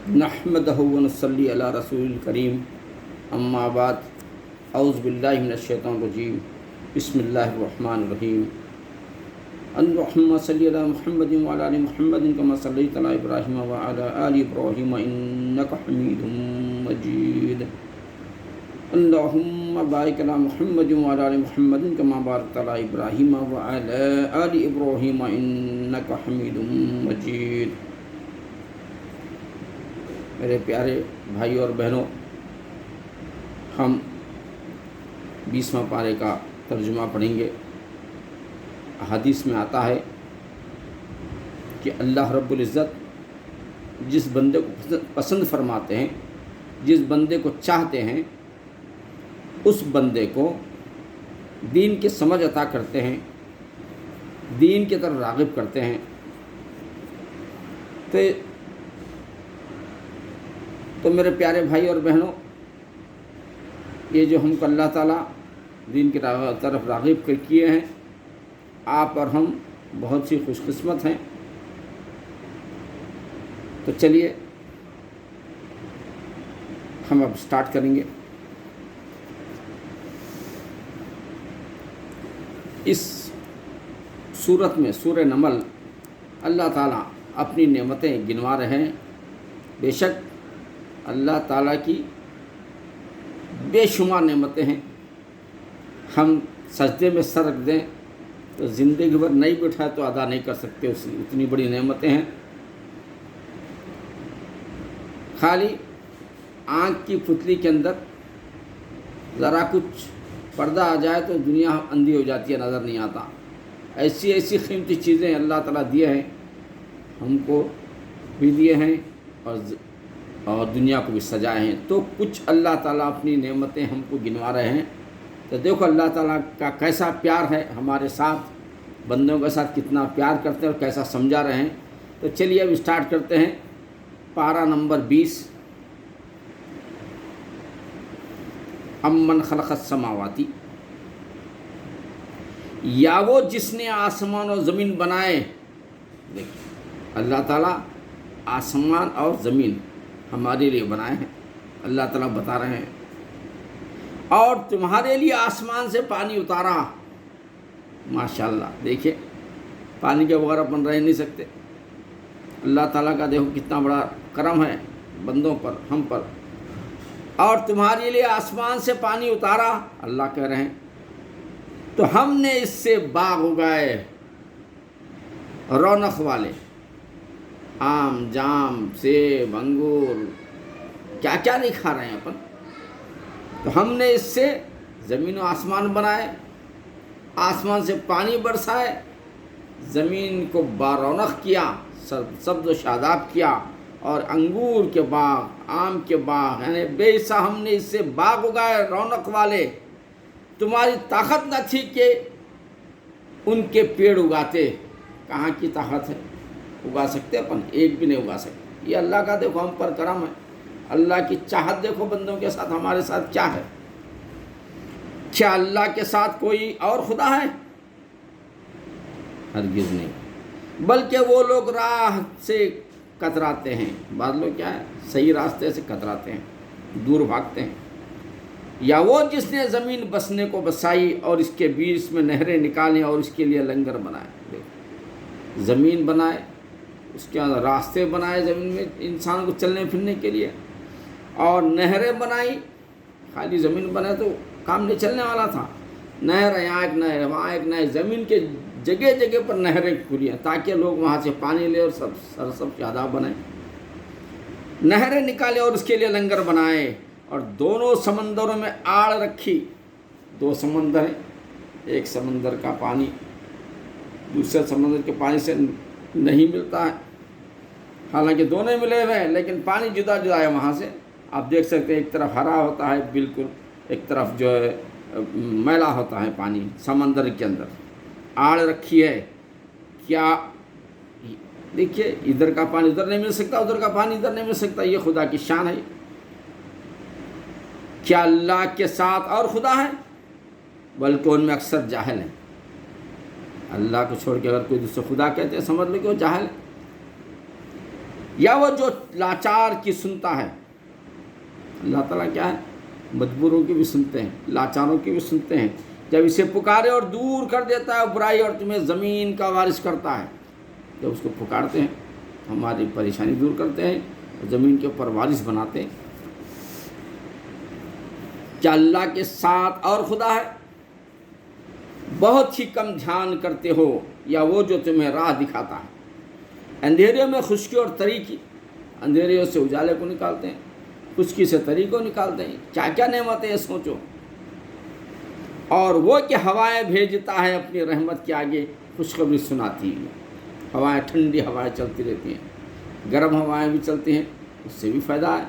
نحمدہ و نصلی علی رسول الکریم اما بعد اعوذ باللہ من الشیطان الرجیم بسم اللہ الرحمن الرحیم اللہم صلی علی محمد وعلی آل محمد کما صلیت علی ابراہیم وعلی آل ابراہیم انک حمید مجید اللہم بارک علی محمد وعلی آل محمد کما بارکت علی ابراہیم وعلی آل ابراہیم انک حمید مجید۔ میرے پیارے بھائی اور بہنوں، ہم 20واں پارے کا ترجمہ پڑھیں گے۔ حدیث میں آتا ہے کہ اللہ رب العزت جس بندے کو پسند فرماتے ہیں، جس بندے کو چاہتے ہیں، اس بندے کو دین کی سمجھ عطا کرتے ہیں، دین کی طرف راغب کرتے ہیں۔ تو میرے پیارے بھائی اور بہنوں، یہ جو ہم کو اللہ تعالیٰ دین کی طرف راغب کیے ہیں، آپ اور ہم بہت سی خوش قسمت ہیں۔ تو چلیے ہم اب سٹارٹ کریں گے۔ اس سورت میں، سورہ نمل، اللہ تعالیٰ اپنی نعمتیں گنوا رہے ہیں۔ بے شک اللہ تعالیٰ کی بے شمار نعمتیں ہیں۔ ہم سجدے میں سر رکھ دیں تو زندگی بھر نہیں بٹھائے تو ادا نہیں کر سکتے، اس اتنی بڑی نعمتیں ہیں۔ خالی آنکھ کی پتلی کے اندر ذرا کچھ پردہ آ جائے تو دنیا اندھی ہو جاتی ہے، نظر نہیں آتا۔ ایسی ایسی قیمتی چیزیں اللہ تعالیٰ دیے ہیں، ہم کو بھی دیے ہیں اور دنیا کو بھی سجائے ہیں۔ تو کچھ اللہ تعالیٰ اپنی نعمتیں ہم کو گنوا رہے ہیں۔ تو دیکھو اللہ تعالیٰ کا کیسا پیار ہے ہمارے ساتھ، بندوں کے ساتھ کتنا پیار کرتے ہیں اور کیسا سمجھا رہے ہیں۔ تو چلیے اب اسٹارٹ کرتے ہیں۔ پارہ نمبر 20۔ امن خلق السماواتی، یا وہ جس نے آسمان اور زمین بنائے۔ دیکھیں اللہ تعالیٰ آسمان اور زمین ہمارے لیے بنائے ہیں، اللہ تعالیٰ بتا رہے ہیں۔ اور تمہارے لیے آسمان سے پانی اتارا۔ ماشاءاللہ، دیکھیے پانی کے بغیر اپن رہ نہیں سکتے۔ اللہ تعالیٰ کا دیکھو کتنا بڑا کرم ہے بندوں پر، ہم پر۔ اور تمہارے لیے آسمان سے پانی اتارا، اللہ کہہ رہے ہیں، تو ہم نے اس سے باغ اگائے رونق والے، آم، جام، سیب، انگور، کیا کیا نہیں کھا رہے ہیں اپن۔ تو ہم نے اس سے زمین و آسمان بنائے، آسمان سے پانی برسائے، زمین کو بارونق کیا، سبز و شاداب کیا، اور انگور کے باغ، آم کے باغ، یعنی بے حصہ ہم نے اس سے باغ اگائے رونق والے۔ تمہاری طاقت نہ تھی کہ ان کے پیڑ اگاتے، کہاں کی طاقت ہے؟ اگا سکتے اپن؟ ایک بھی نہیں اگا سکتے۔ یہ اللہ کا دیکھو ہم پر کرم ہے، اللہ کی چاہت دیکھو بندوں کے ساتھ، ہمارے ساتھ کیا ہے۔ کیا اللہ کے ساتھ کوئی اور خدا ہے؟ ہرگز نہیں، بلکہ وہ لوگ راہ سے کتراتے ہیں۔ بعض لوگ کیا ہے، صحیح راستے سے کتراتے ہیں، دور بھاگتے ہیں۔ یا وہ جس نے زمین بسنے کو بسائی اور اس کے بیچ میں نہریں نکالیں اور اس کے لیے لنگر بنائے۔ دیکھو زمین بنائے، اس کے اندر راستے بنائے زمین میں انسان کو چلنے پھرنے کے لیے، اور نہریں بنائی۔ خالی زمین بنائے تو کام نہیں چلنے والا تھا۔ نہر ہے، یہاں ایک نہر ہے، وہاں ایک نہر، زمین کے جگہ جگہ پر نہریں کھلی ہیں تاکہ لوگ وہاں سے پانی لے اور سرسب شاداب بنائیں۔ نہریں نکالے اور اس کے لیے لنگر بنائے، اور دونوں سمندروں میں آڑ رکھی۔ دو سمندر ہیں، ایک سمندر کا پانی دوسرے سمندر کے پانی سے نہیں ملتا ہے، حالانکہ دونوں ملے ہوئے ہیں لیکن پانی جدا جدا ہے وہاں سے۔ آپ دیکھ سکتے ہیں ایک طرف ہرا ہوتا ہے بالکل، ایک طرف جو ہے میلا ہوتا ہے پانی سمندر کے اندر۔ آڑ رکھی ہے، کیا دیکھیے ادھر کا پانی ادھر نہیں مل سکتا، ادھر کا پانی ادھر نہیں مل سکتا، یہ خدا کی شان ہے۔ کیا اللہ کے ساتھ اور خدا ہے؟ بلکہ ان میں اکثر جاہل ہیں۔ اللہ کو چھوڑ کے اگر کوئی دوسرے خدا کہتے ہیں، سمجھ لو کہ وہ جاہل ہے۔ یا وہ جو لاچار کی سنتا ہے. اللہ تعالیٰ کیا ہے؟ مجبوروں کی بھی سنتے ہیں، لاچاروں کی بھی سنتے ہیں. جب اسے پکارے اور دور کر دیتا ہے برائی اور تمہیں زمین کا وارث کرتا ہے. جب اس کو پکارتے ہیں ہماری پریشانی دور کرتے ہیں، زمین کے اوپر وارث بناتے ہیں. کیا اللہ کے ساتھ اور خدا ہے؟ بہت ہی کم دھیان کرتے ہو. یا وہ جو تمہیں راہ دکھاتا ہے. اندھیرے میں خشکی اور تاریکی، اندھیرے سے اجالے کو نکالتے ہیں، خشکی سے تاریکی کو نکالتے ہیں. کیا کیا نعمتیں ہیں سوچو. اور وہ کہ ہوائیں بھیجتا ہے اپنی رحمت کے آگے خوشخبری سناتی ہے. ہوائیں، ٹھنڈی ہوائیں چلتی رہتی ہیں، گرم ہوائیں بھی چلتی ہیں، اس سے بھی فائدہ ہے.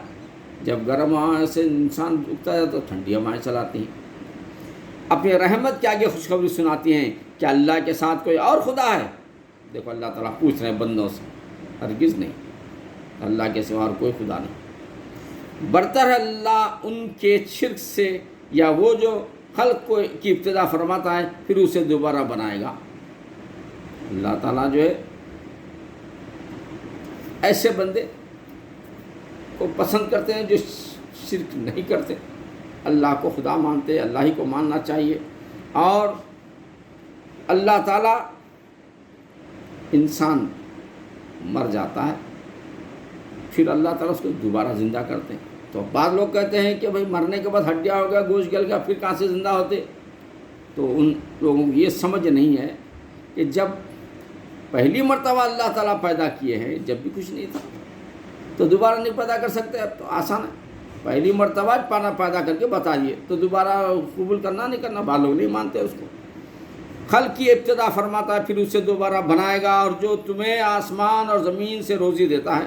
جب گرم ہوائیں سے انسان اگتا ہے تو ٹھنڈی ہوائیں چلاتی ہیں. اپنی رحمت کے آگے خوشخبری سناتی ہیں. کیا اللہ کے ساتھ کوئی اور خدا ہے؟ دیکھو اللہ تعالیٰ پوچھ رہے ہیں بندوں سے. ہرگز نہیں، اللہ کے سوا اور کوئی خدا نہیں. برتر ہے اللہ ان کے شرک سے، یا وہ جو خلق کو کی ابتدا فرماتا ہے پھر اسے دوبارہ بنائے گا. اللہ تعالیٰ جو ہے ایسے بندے کو پسند کرتے ہیں جو شرک نہیں کرتے، اللہ کو خدا مانتے، اللہ ہی کو ماننا چاہیے. اور اللہ تعالیٰ انسان مر جاتا ہے پھر اللہ تعالیٰ اس کو دوبارہ زندہ کرتے ہیں. تو بعض لوگ کہتے ہیں کہ بھئی مرنے کے بعد ہڈیاں ہو گیا، گوشت گل گیا، پھر کہاں سے زندہ ہوتے؟ تو ان لوگوں کو یہ سمجھ نہیں ہے کہ جب پہلی مرتبہ اللہ تعالیٰ پیدا کیے ہیں، جب بھی کچھ نہیں تھا تو دوبارہ نہیں پیدا کر سکتے. اب تو آسان ہے، پہلی مرتبہ پانا پیدا کر کے بتا دیے تو دوبارہ قبول کرنا نہیں کرنا. بعض لوگ نہیں مانتے اس کو. خلق کی ابتدا فرماتا ہے پھر اسے دوبارہ بنائے گا. اور جو تمہیں آسمان اور زمین سے روزی دیتا ہے.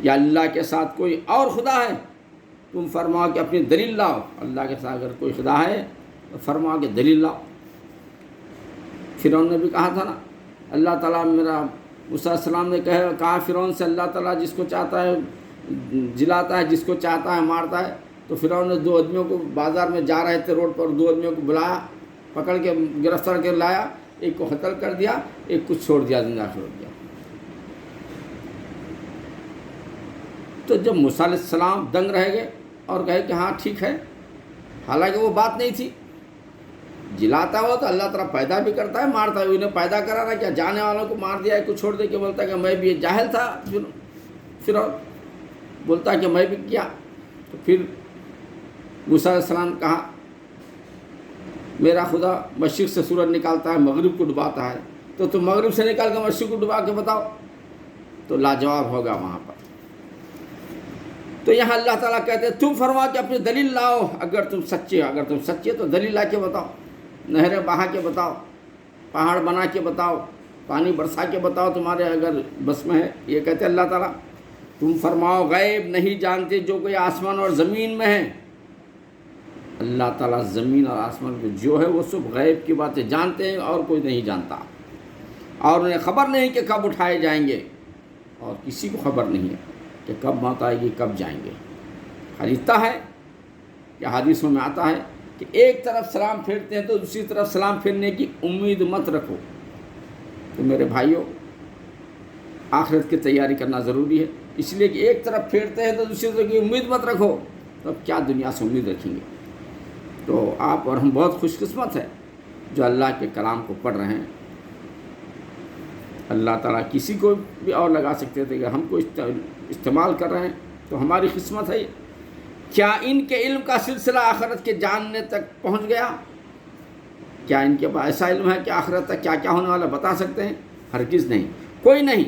یا اللہ کے ساتھ کوئی اور خدا ہے؟ تم فرماؤ کہ اپنی دلیل لاؤ. اللہ کے ساتھ اگر کوئی خدا ہے تو فرماؤ کہ دلیل لاؤ. فرعون نے بھی کہا تھا نا، اللہ تعالیٰ میرا، موسیٰ علیہ السلام نے کہا فرعون سے، اللہ تعالیٰ جس کو چاہتا ہے جلاتا ہے، جس کو چاہتا ہے مارتا ہے. تو فرعون نے 2 آدمیوں کو، بازار میں جا رہے تھے روڈ پر، 2 آدمیوں کو بلایا، پکڑ کے گرفتار کر لایا. ایک کو قتل کر دیا، ایک کو چھوڑ دیا، زندہ چھوڑ دیا. تو جب موسیٰ علیہ السلام دنگ رہ گئے اور کہے کہ ہاں ٹھیک ہے، حالانکہ وہ بات نہیں تھی. جلاتا ہوا تو اللہ تعالیٰ پیدا بھی کرتا ہے، مارتا ہے. انہیں پیدا کرا رہا، کیا جانے والوں کو مار دیا ہے، کو چھوڑ دے کے بولتا ہے کہ میں بھی جاہل تھا. پھر بولتا ہے کہ میں بھی کیا. تو پھر موسیٰ علیہ السلام کہا میرا خدا مشرق سے سورج نکالتا ہے، مغرب کو ڈباتا ہے، تو تم مغرب سے نکال کے مشرق کو ڈبا کے بتاؤ. تو لاجواب ہوگا وہاں پر. تو یہاں اللہ تعالیٰ کہتے ہیں تم فرما کہ اپنی دلیل لاؤ اگر تم سچے ہو. اگر تم سچے تو دلیل لا کے بتاؤ. نہریں بہا کے بتاؤ، پہاڑ بنا کے بتاؤ، پانی برسا کے بتاؤ، تمہارے اگر بس میں ہے. یہ کہتے ہیں اللہ تعالیٰ تم فرماؤ غیب نہیں جانتے جو کوئی آسمان اور زمین میں ہے. اللہ تعالیٰ زمین اور آسمان کو جو ہے وہ سب غیب کی باتیں جانتے ہیں اور کوئی نہیں جانتا. اور انہیں خبر نہیں کہ کب اٹھائے جائیں گے، اور کسی کو خبر نہیں ہے کہ کب موت آئے گی، کب جائیں گے. خریدتا ہے یا حدیثوں میں آتا ہے کہ ایک طرف سلام پھیرتے ہیں تو دوسری طرف سلام پھیرنے کی امید مت رکھو. تو میرے بھائیوں، آخرت کی تیاری کرنا ضروری ہے. اس لیے کہ ایک طرف پھیرتے ہیں تو دوسری طرف کی امید مت رکھو. تو اب کیا دنیا سے امید رکھیں گے؟ تو آپ اور ہم بہت خوش قسمت ہیں جو اللہ کے کلام کو پڑھ رہے ہیں. اللہ تعالیٰ کسی کو بھی اور لگا سکتے تھے کہ ہم کو استعمال کر رہے ہیں تو ہماری قسمت ہے. کیا ان کے علم کا سلسلہ آخرت کے جاننے تک پہنچ گیا؟ کیا ان کے پاس ایسا علم ہے کہ آخرت تک کیا کیا ہونے والا بتا سکتے ہیں؟ ہرگز نہیں، کوئی نہیں.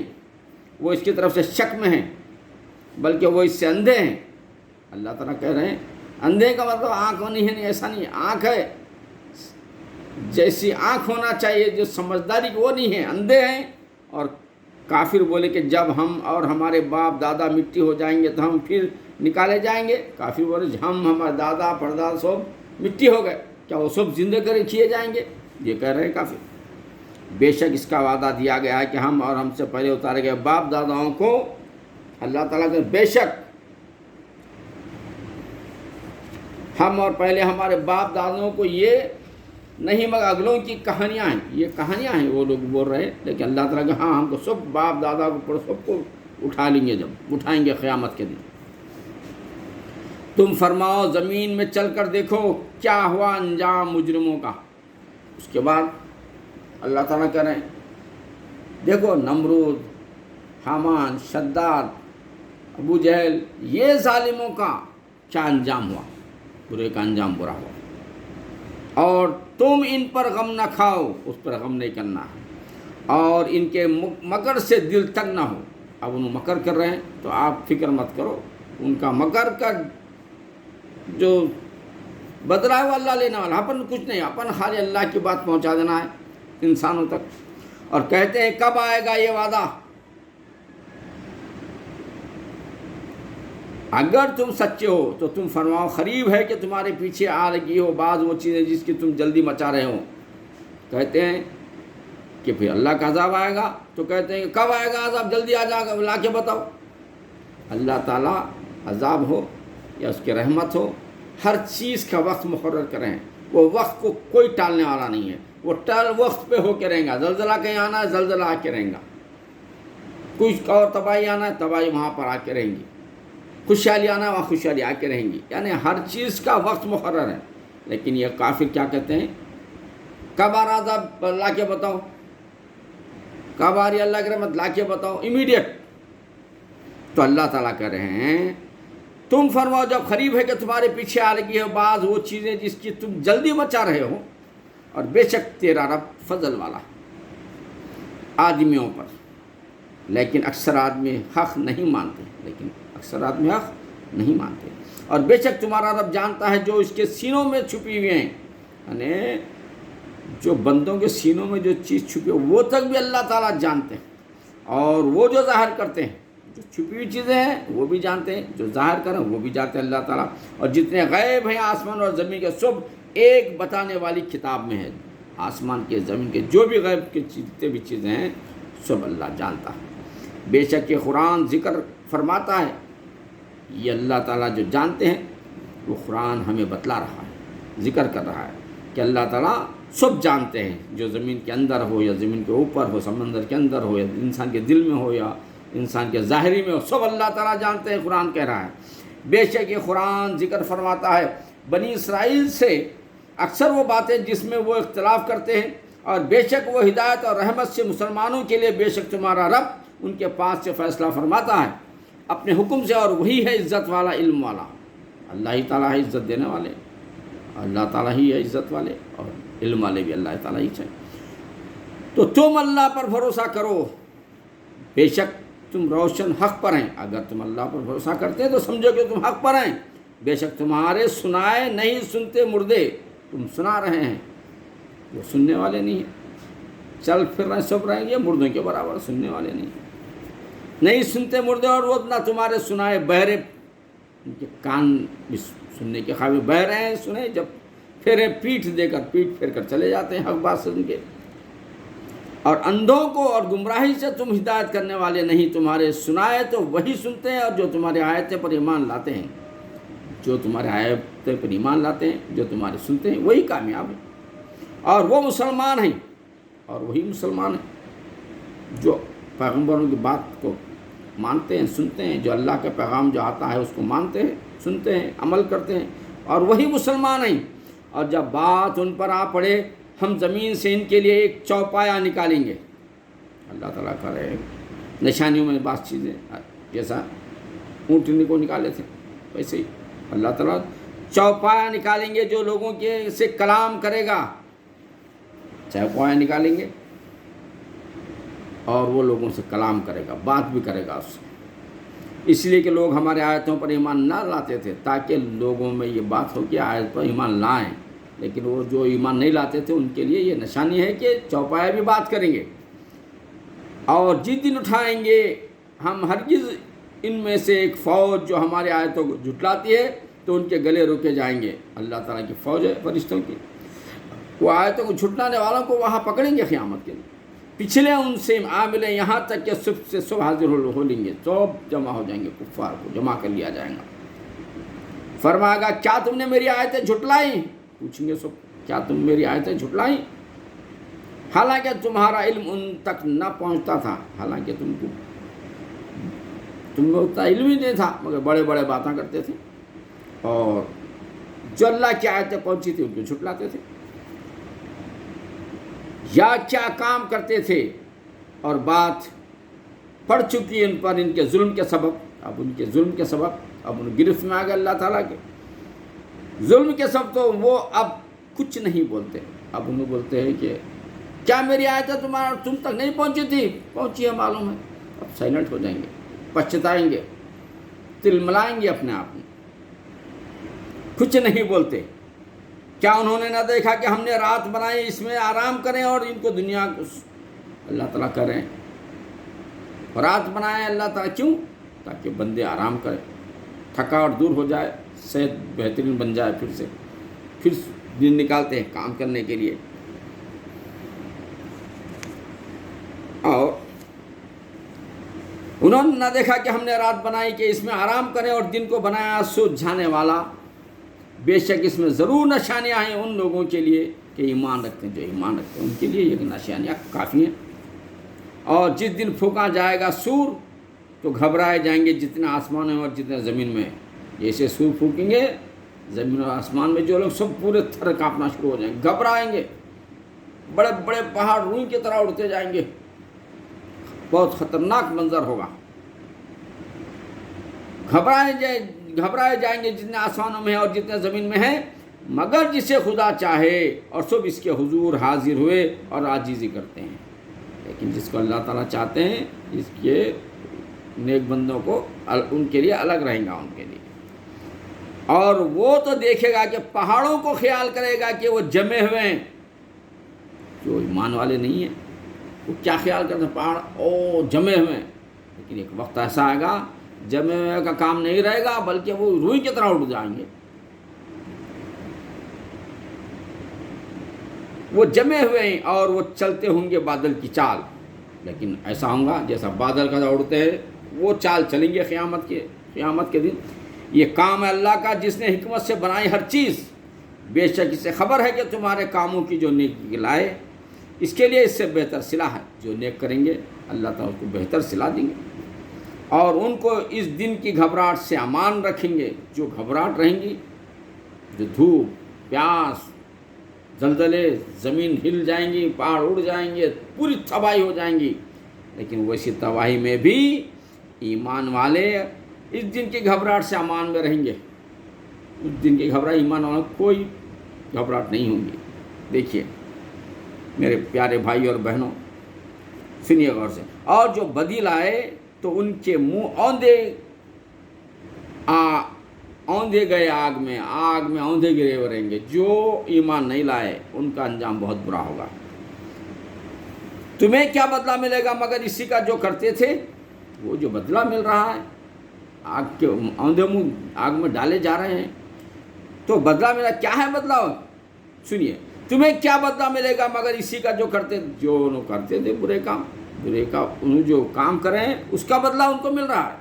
وہ اس کی طرف سے شک میں ہیں، بلکہ وہ اس سے اندھے ہیں. اللہ تعالیٰ کہہ رہے ہیں اندھے کا مطلب آنکھ نہیں ہے، نہیں، ایسا نہیں. آنکھ ہے، جیسی آنکھ ہونا چاہیے جو سمجھداری کی، وہ نہیں ہے، اندھے ہیں. اور کافر بولے کہ جب ہم اور ہمارے باپ دادا مٹی ہو جائیں گے تو ہم پھر نکالے جائیں گے. کافر بولے ہمارے دادا پردادا سب مٹی ہو گئے، کیا وہ سب زندہ کرے کیے جائیں گے؟ یہ کہہ رہے ہیں کافر. بے شک اس کا وعدہ دیا گیا ہے کہ ہم اور ہم سے پہلے اتارے گئے باپ داداؤں کو، اللہ تعالیٰ کے بے شک ہم اور پہلے ہمارے باپ داداؤں کو یہ نہیں مگر اگلوں کی کہانیاں ہیں. یہ کہانیاں ہیں وہ لوگ بول رہے ہیں، لیکن اللہ تعالیٰ کہ ہاں ہم کو سب باپ دادا کو سب کو اٹھائیں گے قیامت کے دن۔ تم فرماؤ زمین میں چل کر دیکھو کیا ہوا انجام مجرموں کا۔ اس کے بعد اللہ تعالیٰ کہہ رہے ہیں دیکھو نمرود، حامان، شداد، ابو جہل، یہ ظالموں کا کیا انجام ہوا، برے کا انجام برا ہوا، اور تم ان پر غم نہ کھاؤ، اس پر غم نہیں کرنا، اور ان کے مکر سے دل تنگ نہ ہو۔ اب انہوں مکر کر رہے ہیں تو آپ فکر مت کرو، ان کا مکر کا جو بدلہ ہے وہ اللہ لینے والا، اپن کچھ نہیں، اپن خالی اللہ کی بات پہنچا دینا ہے انسانوں تک۔ اور کہتے ہیں کب آئے گا یہ وعدہ؟ اگر تم سچے ہو تو تم فرماؤ قریب ہے کہ تمہارے پیچھے آ لگی ہو بعض وہ چیزیں جس کی تم جلدی مچا رہے ہو۔ کہتے ہیں کہ پھر اللہ کا عذاب آئے گا، تو کہتے ہیں کہ کب آئے گا عذاب، جلدی آ جائے گا، لا کے بتاؤ۔ اللہ تعالیٰ عذاب ہو یا اس کی رحمت ہو، ہر چیز کا وقت مقرر کریں، وہ وقت کو کوئی ٹالنے والا نہیں ہے، وہ وقت پہ ہو کے رہیں گا۔ زلزلہ کہیں آنا ہے، زلزلہ آ کے رہیں گا، کچھ اور تباہی آنا ہے، تباہی وہاں پر آ کے رہیں گی، خوشحالی آنا ہے وہاں خوشحالی آ کے رہیں گی، یعنی ہر چیز کا وقت مقرر ہے۔ لیکن یہ کافر کیا کہتے ہیں، کب آ رہا عذاب، لا کے بتاؤ، کب آ رہی اللہ کی رحمت، لا کے بتاؤ، امیڈیٹ۔ تو اللہ تعالیٰ کہہ رہے ہیں تم فرماؤ جب قریب ہے کہ تمہارے پیچھے آ لگی ہے بعض وہ چیزیں جس کی تم جلدی مچا رہے ہو، اور بے شک تیرا رب فضل والا آدمیوں پر، لیکن اکثر آدمی حق نہیں مانتے، اور بے شک تمہارا رب جانتا ہے جو اس کے سینوں میں چھپی ہوئی ہیں، یعنی جو بندوں کے سینوں میں جو چیز چھپی ہے وہ تک بھی اللہ تعالیٰ جانتے ہیں، اور وہ جو ظاہر کرتے ہیں، جو چھپی ہوئی چیزیں ہیں وہ بھی جانتے ہیں، جو ظاہر کریں وہ بھی جانتے ہیں اللہ تعالیٰ۔ اور جتنے غیب ہیں آسمان اور زمین کے سب ایک بتانے والی کتاب میں ہے، آسمان کے زمین کے جو بھی غیب کے جتنے بھی چیزیں ہیں سب اللہ جانتا ہے۔ بے شک یہ قرآن ذکر فرماتا ہے، یہ اللہ تعالیٰ جو جانتے ہیں وہ قرآن ہمیں بتلا رہا ہے، ذکر کر رہا ہے کہ اللہ تعالیٰ سب جانتے ہیں، جو زمین کے اندر ہو یا زمین کے اوپر ہو، سمندر کے اندر ہو یا انسان کے دل میں ہو یا انسان کے ظاہری میں ہو، سب اللہ تعالیٰ جانتے ہیں، قرآن کہہ رہا ہے۔ بے شک یہ قرآن ذکر فرماتا ہے بنی اسرائیل سے اکثر وہ باتیں جس میں وہ اختلاف کرتے ہیں، اور بے شک وہ ہدایت اور رحمت سے مسلمانوں کے لیے، بے شک تمہارا رب ان کے پاس سے فیصلہ فرماتا ہے اپنے حکم سے، اور وہی ہے عزت والا، علم والا۔ اللہ ہی تعالیٰ ہے عزت دینے والے، اللہ تعالیٰ ہی ہے عزت والے، اور علم والے بھی اللہ تعالیٰ ہی چاہیے۔ تو تم اللہ پر بھروسہ کرو، بے شک تم روشن حق پر ہیں۔ اگر تم اللہ پر بھروسہ کرتے ہیں تو سمجھو کہ تم حق پر ہیں، بے شک تمہارے سنائے نہیں سنتے مردے، تم سنا رہے ہیں، وہ سننے والے نہیں ہیں، چل پھر رہے سب رہیں گے مردوں کے برابر، سننے والے نہیں سنتے مردے، اور وہ نہ تمہارے سنائے بہرے، ان کے کان بھی سننے کے قابل، بہرے ہیں سنے جب پھر پیٹھ پھیر کر چلے جاتے ہیں حق بات سن کے۔ اور اندھوں کو اور گمراہی سے تم ہدایت کرنے والے نہیں، تمہارے سنائے تو وہی سنتے ہیں، اور جو تمہارے آیتیں پر ایمان لاتے ہیں، جو تمہارے آیتیں پر ایمان لاتے ہیں، جو تمہارے سنتے ہیں وہی کامیاب ہیں، اور وہ مسلمان ہیں، اور وہی مسلمان ہیں جو پیغمبروں کی بات کو مانتے ہیں، سنتے ہیں، جو اللہ کا پیغام جو آتا ہے اس کو مانتے ہیں، سنتے ہیں، عمل کرتے ہیں، اور وہی مسلمان ہیں۔ اور جب بات ان پر آ پڑے ہم زمین سے ان کے لیے ایک چوپایا نکالیں گے، اللہ تعالیٰ کا رہے نشانیوں میں بعض چیزیں، جیسا اونٹنی کو نکالے تھے ویسے ہی اللہ تعالیٰ چوپایا نکالیں گے، جو لوگوں کے سے کلام کرے گا، چوپایا نکالیں گے، اور وہ لوگوں سے کلام کرے گا، بات بھی کرے گا اس سے، اس لیے کہ لوگ ہمارے آیتوں پر ایمان نہ لاتے تھے، تاکہ لوگوں میں یہ بات ہو کہ آیت پر ایمان لائیں، لیکن وہ جو ایمان نہیں لاتے تھے ان کے لیے یہ نشانی ہے کہ چوپایا بھی بات کریں گے، اور جس دن اٹھائیں گے ہم ہرگز ان میں سے ایک فوج جو ہمارے آیتوں کو جھٹلاتی ہے تو ان کے گلے روکے جائیں گے۔ اللہ تعالیٰ کی فوج ہے فرشتوں کی، وہ آیتوں کو جھٹلانے والوں کو وہاں پکڑیں گے قیامت کے دن، پچھلے ان سے عاملیں یہاں تک کہ صبح سے صبح حاضر ہو لیں گے، سب جمع ہو جائیں گے، کفار کو جمع کر لیا جائے گا۔ فرمائے گا کیا تم نے میری آیتیں جھٹلائیں؟ پوچھیں گے سب کیا تم میری آیتیں جھٹلائیں؟ حالانکہ تمہارا علم ان تک نہ پہنچتا تھا، حالانکہ تم کو تم میں اتنا علم ہی نہیں تھا، مگر بڑے بڑے باتیں کرتے تھے، اور جو اللہ کی آیتیں پہنچی تھی ان کو جھٹلاتے تھے، یا کیا کام کرتے تھے اور بات پڑ چکی ان پر ان کے ظلم کے سبب، اب ان کے ظلم کے سبب اب ان گرفت میں آ گئے اللہ تعالیٰ کے ظلم کے سبب، تو وہ اب کچھ نہیں بولتے، اب انہیں بولتے ہیں کہ کیا میری آیتیں تم تک نہیں پہنچی تھی؟ پہنچی ہے، معلوم ہے، اب سائلنٹ ہو جائیں گے، پچھتائیں گے، تل ملائیں گے اپنے آپ میں، کچھ نہیں بولتے۔ کیا انہوں نے نہ دیکھا کہ ہم نے رات بنائی اس میں آرام کریں، اور ان کو دنیا کو اللہ تعالیٰ کریں، رات بنائے اللہ تعالیٰ کیوں؟ تاکہ بندے آرام کریں، تھکاوٹ دور ہو جائے، صحت بہترین بن جائے، پھر دن نکالتے ہیں کام کرنے کے لیے۔ اور انہوں نے نہ دیکھا کہ ہم نے رات بنائی کہ اس میں آرام کریں، اور دن کو بنایا سوجھانے والا، بے شک اس میں ضرور نشانیاں ہیں ان لوگوں کے لیے کہ ایمان رکھتے ہیں، جو ایمان رکھتے ہیں ان کے لیے یہ نشانیاں کافی ہیں۔ اور جس دن پھونکا جائے گا سور تو گھبرائے جائیں گے جتنے آسمان میں اور جتنے زمین میں، جیسے سور پھونکیں گے زمین اور آسمان میں جو لوگ سب پورے تھر کانپنا شروع ہو جائیں گے، گھبرائیں گے، بڑے بڑے پہاڑ روئی کی طرح اڑتے جائیں گے، بہت خطرناک منظر ہوگا، گھبرائے جائیں گے جتنے آسمانوں میں ہیں اور جتنے زمین میں ہیں، مگر جسے خدا چاہے، اور سب اس کے حضور حاضر ہوئے اور عاجزی کرتے ہیں، لیکن جس کو اللہ تعالیٰ چاہتے ہیں اس کے نیک بندوں کو ان کے لیے الگ رہیں گا ان کے لیے۔ اور وہ تو دیکھے گا کہ پہاڑوں کو خیال کرے گا کہ وہ جمے ہوئے ہیں، جو ایمان والے نہیں ہیں وہ کیا خیال کرتے ہیں؟ پہاڑ جمے ہوئے ہیں، لیکن ایک وقت ایسا آئے گا جمے ہوئے کا کام نہیں رہے گا، بلکہ وہ روئی کی طرح اڑ جائیں گے، وہ جمے ہوئے ہیں اور وہ چلتے ہوں گے بادل کی چال، لیکن ایسا ہوگا جیسا بادل کا اڑتے ہیں وہ چال چلیں گے قیامت کے دن۔ یہ کام ہے اللہ کا جس نے حکمت سے بنائی ہر چیز، بے شک اسے خبر ہے کہ تمہارے کاموں کی جو نیکی لائے، اس کے لیے اس سے بہتر صلہ ہے، جو نیک کریں گے اللہ تعالیٰ کو بہتر صلہ دیں گے، اور ان کو اس دن کی گھبراہٹ سے امان رکھیں گے، جو گھبراہٹ رہیں گی، جو دھوپ، پیاس، زلزلے، زمین ہل جائیں گی، پہاڑ اڑ جائیں گے، پوری تباہی ہو جائیں گی، لیکن ویسی تباہی میں بھی ایمان والے اس دن کی گھبراہٹ سے امان میں رہیں گے، اس دن کی گھبراہٹ ایمان والوں کو کوئی گھبراہٹ نہیں ہوگی۔ دیکھیے میرے پیارے بھائی اور بہنوں، سنیے غور سے، اور جو بدی لائے تو ان کے منہ اوندھے گئے آگ میں اوندھے گرے ہوئے رہیں گے، جو ایمان نہیں لائے ان کا انجام بہت برا ہوگا۔ تمہیں کیا بدلہ ملے گا مگر اسی کا جو کرتے تھے؟ وہ جو بدلہ مل رہا ہے، آگ کے اوندھے منہ آگ میں ڈالے جا رہے ہیں، تو بدلہ ملا کیا ہے؟ بدلہ سنیے، تمہیں کیا بدلہ ملے گا مگر اسی کا جو کرتے تھے برے کام، انہوں جو کام کریں اس کا بدلہ ان کو مل رہا ہے۔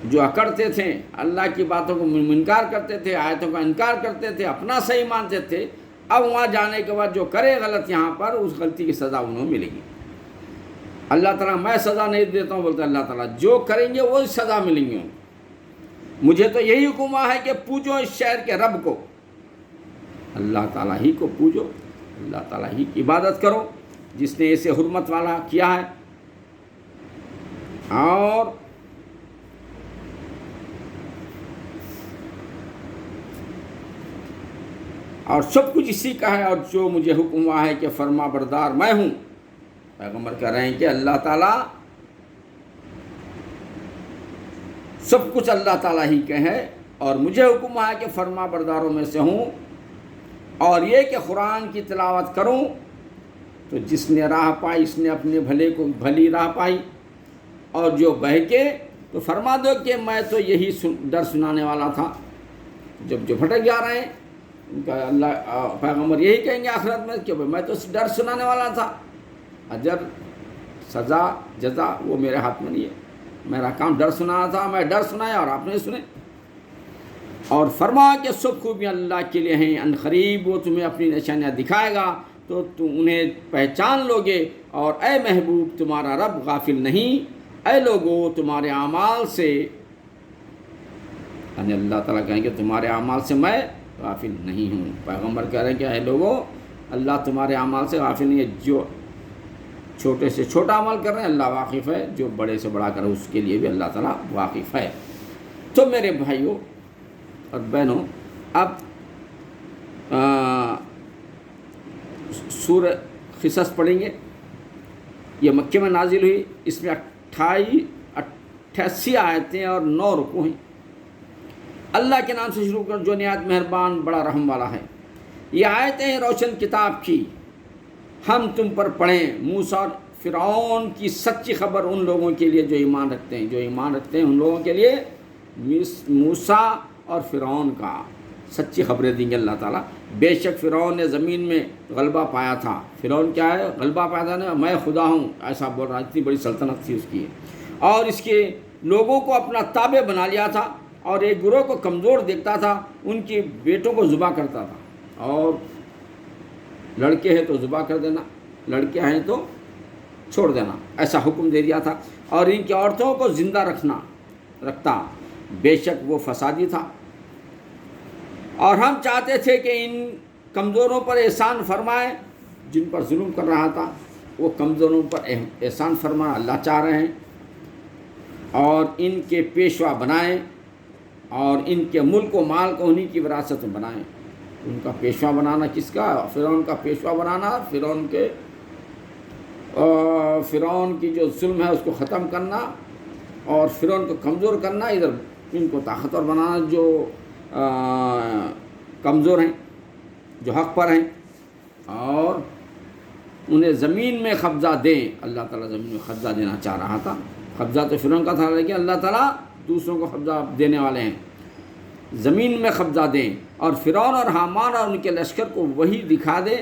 جو اکڑتے تھے، اللہ کی باتوں کو انکار کرتے تھے، آیتوں کا انکار کرتے تھے، اپنا صحیح مانتے تھے، اب وہاں جانے کے بعد جو کرے غلط یہاں پر، اس غلطی کی سزا انہیں ملے گی۔ اللہ تعالیٰ میں سزا نہیں دیتا ہوں، بولتا اللہ تعالیٰ جو کریں گے وہ سزا ملیں گے۔ مجھے تو یہی حکم ہے کہ پوجو اس شہر کے رب کو، اللہ تعالیٰ ہی کو پوجو، اللہ تعالیٰ ہی کی عبادت کرو جس نے اسے حرمت والا کیا ہے، اور سب کچھ اسی کا ہے، اور جو مجھے حکم ہوا ہے کہ فرما بردار میں ہوں۔ پیغمبر کہہ رہے ہیں کہ اللہ تعالیٰ سب کچھ اللہ تعالیٰ ہی کے ہے، اور مجھے حکم ہے کہ فرما برداروں میں سے ہوں، اور یہ کہ قرآن کی تلاوت کروں تو جس نے راہ پائی اس نے اپنے بھلے کو بھلی راہ پائی، اور جو بہکے تو فرما دو کہ میں تو یہی ڈر سنانے والا تھا۔ جب جو بھٹک جا رہے ہیں ان کا اللہ پیغمبر یہی کہیں گے آخرت میں کہ میں تو ڈر سنانے والا تھا، اجر سزا جزا وہ میرے ہاتھ میں نہیں ہے، میرا کام ڈر سنانا تھا، میں ڈر سنایا اور آپ نے سنے۔ اور فرما کہ سب خوبیاں اللہ کے لیے ہیں، ان قریب وہ تمہیں اپنی نشانیاں دکھائے گا تو تم انہیں پہچان لوگے، اور اے محبوب تمہارا رب غافل نہیں، اے لوگو تمہارے اعمال سے، یعنی اللہ تعالیٰ کہیں کہ تمہارے اعمال سے میں غافل نہیں ہوں۔ پیغمبر کہہ رہے ہیں کہ اے لوگو اللہ تمہارے اعمال سے غافل نہیں ہے، جو چھوٹے سے چھوٹا عمل کر رہے ہیں اللہ واقف ہے، جو بڑے سے بڑا کر رہے ہیں اس کے لیے بھی اللہ تعالیٰ واقف ہے۔ تو میرے بھائیوں اور بہنوں، اب سورہ قصص پڑھیں گے۔ یہ مکے میں نازل ہوئی، اس میں 88 آیتیں اور 9 رکوع ہیں۔ اللہ کے نام سے شروع کر جو نہایت مہربان بڑا رحم والا ہے۔ یہ آیتیں ہیں روشن کتاب کی، ہم تم پر پڑھیں موسیٰ اور فرعون کی سچی خبر ان لوگوں کے لیے جو ایمان رکھتے ہیں، جو ایمان رکھتے ہیں ان لوگوں کے لیے موسیٰ اور فرعون کا سچی خبریں دیں گے اللہ تعالیٰ۔ بے شک فرعون نے زمین میں غلبہ پایا تھا۔ فرعون کیا ہے؟ غلبہ پایا تھا نا، میں خدا ہوں ایسا بول رہا، اتنی بڑی سلطنت تھی اس کی، اور اس کے لوگوں کو اپنا تابع بنا لیا تھا، اور ایک گروہ کو کمزور دیکھتا تھا، ان کے بیٹوں کو ذبح کرتا تھا، اور لڑکے ہیں تو ذبح کر دینا، لڑکیاں ہیں تو چھوڑ دینا، ایسا حکم دے دیا تھا، اور ان کی عورتوں کو زندہ رکھتا۔ بے شک وہ فسادی تھا، اور ہم چاہتے تھے کہ ان کمزوروں پر احسان فرمائے جن پر ظلم کر رہا تھا، وہ کمزوروں پر احسان فرمائے اللہ چاہ رہے ہیں، اور ان کے پیشوا بنائیں، اور ان کے ملک و مال کو انہی کی وراثت میں بنائیں۔ ان کا پیشوا بنانا کس کا؟ فرعون کا پیشوا بنانا، فرعون کی جو ظلم ہے اس کو ختم کرنا، اور فرعون کو کمزور کرنا، ادھر ان کو طاقتور بنانا جو کمزور ہیں، جو حق پر ہیں، اور انہیں زمین میں قبضہ دیں۔ اللہ تعالیٰ زمین میں قبضہ دینا چاہ رہا تھا، قبضہ تو فرعون کا تھا، لیکن اللہ تعالیٰ دوسروں کو قبضہ دینے والے ہیں، زمین میں قبضہ دیں، اور فرعون اور حامان اور ان کے لشکر کو وہی دکھا دیں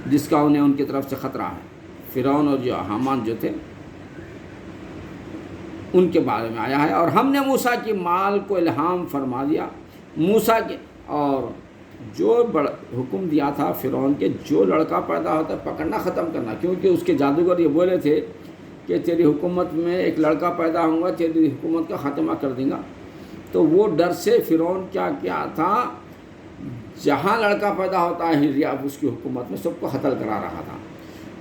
جس کا انہیں ان کی طرف سے خطرہ ہے۔ فرعون اور جو حامان جو تھے ان کے بارے میں آیا ہے، اور ہم نے موسیٰ کی مال کو الہام فرما دیا، موسیٰ کے، اور جو حکم دیا تھا فرعون کے جو لڑکا پیدا ہوتا ہے پکڑنا ختم کرنا، کیونکہ اس کے جادوگر یہ بولے تھے کہ تیری حکومت میں ایک لڑکا پیدا ہوگا، تیری حکومت کا خاتمہ کر دیں گا۔ تو وہ ڈر سے فرعون کیا تھا، جہاں لڑکا پیدا ہوتا ہے اس کی حکومت میں سب کو قتل کرا رہا تھا۔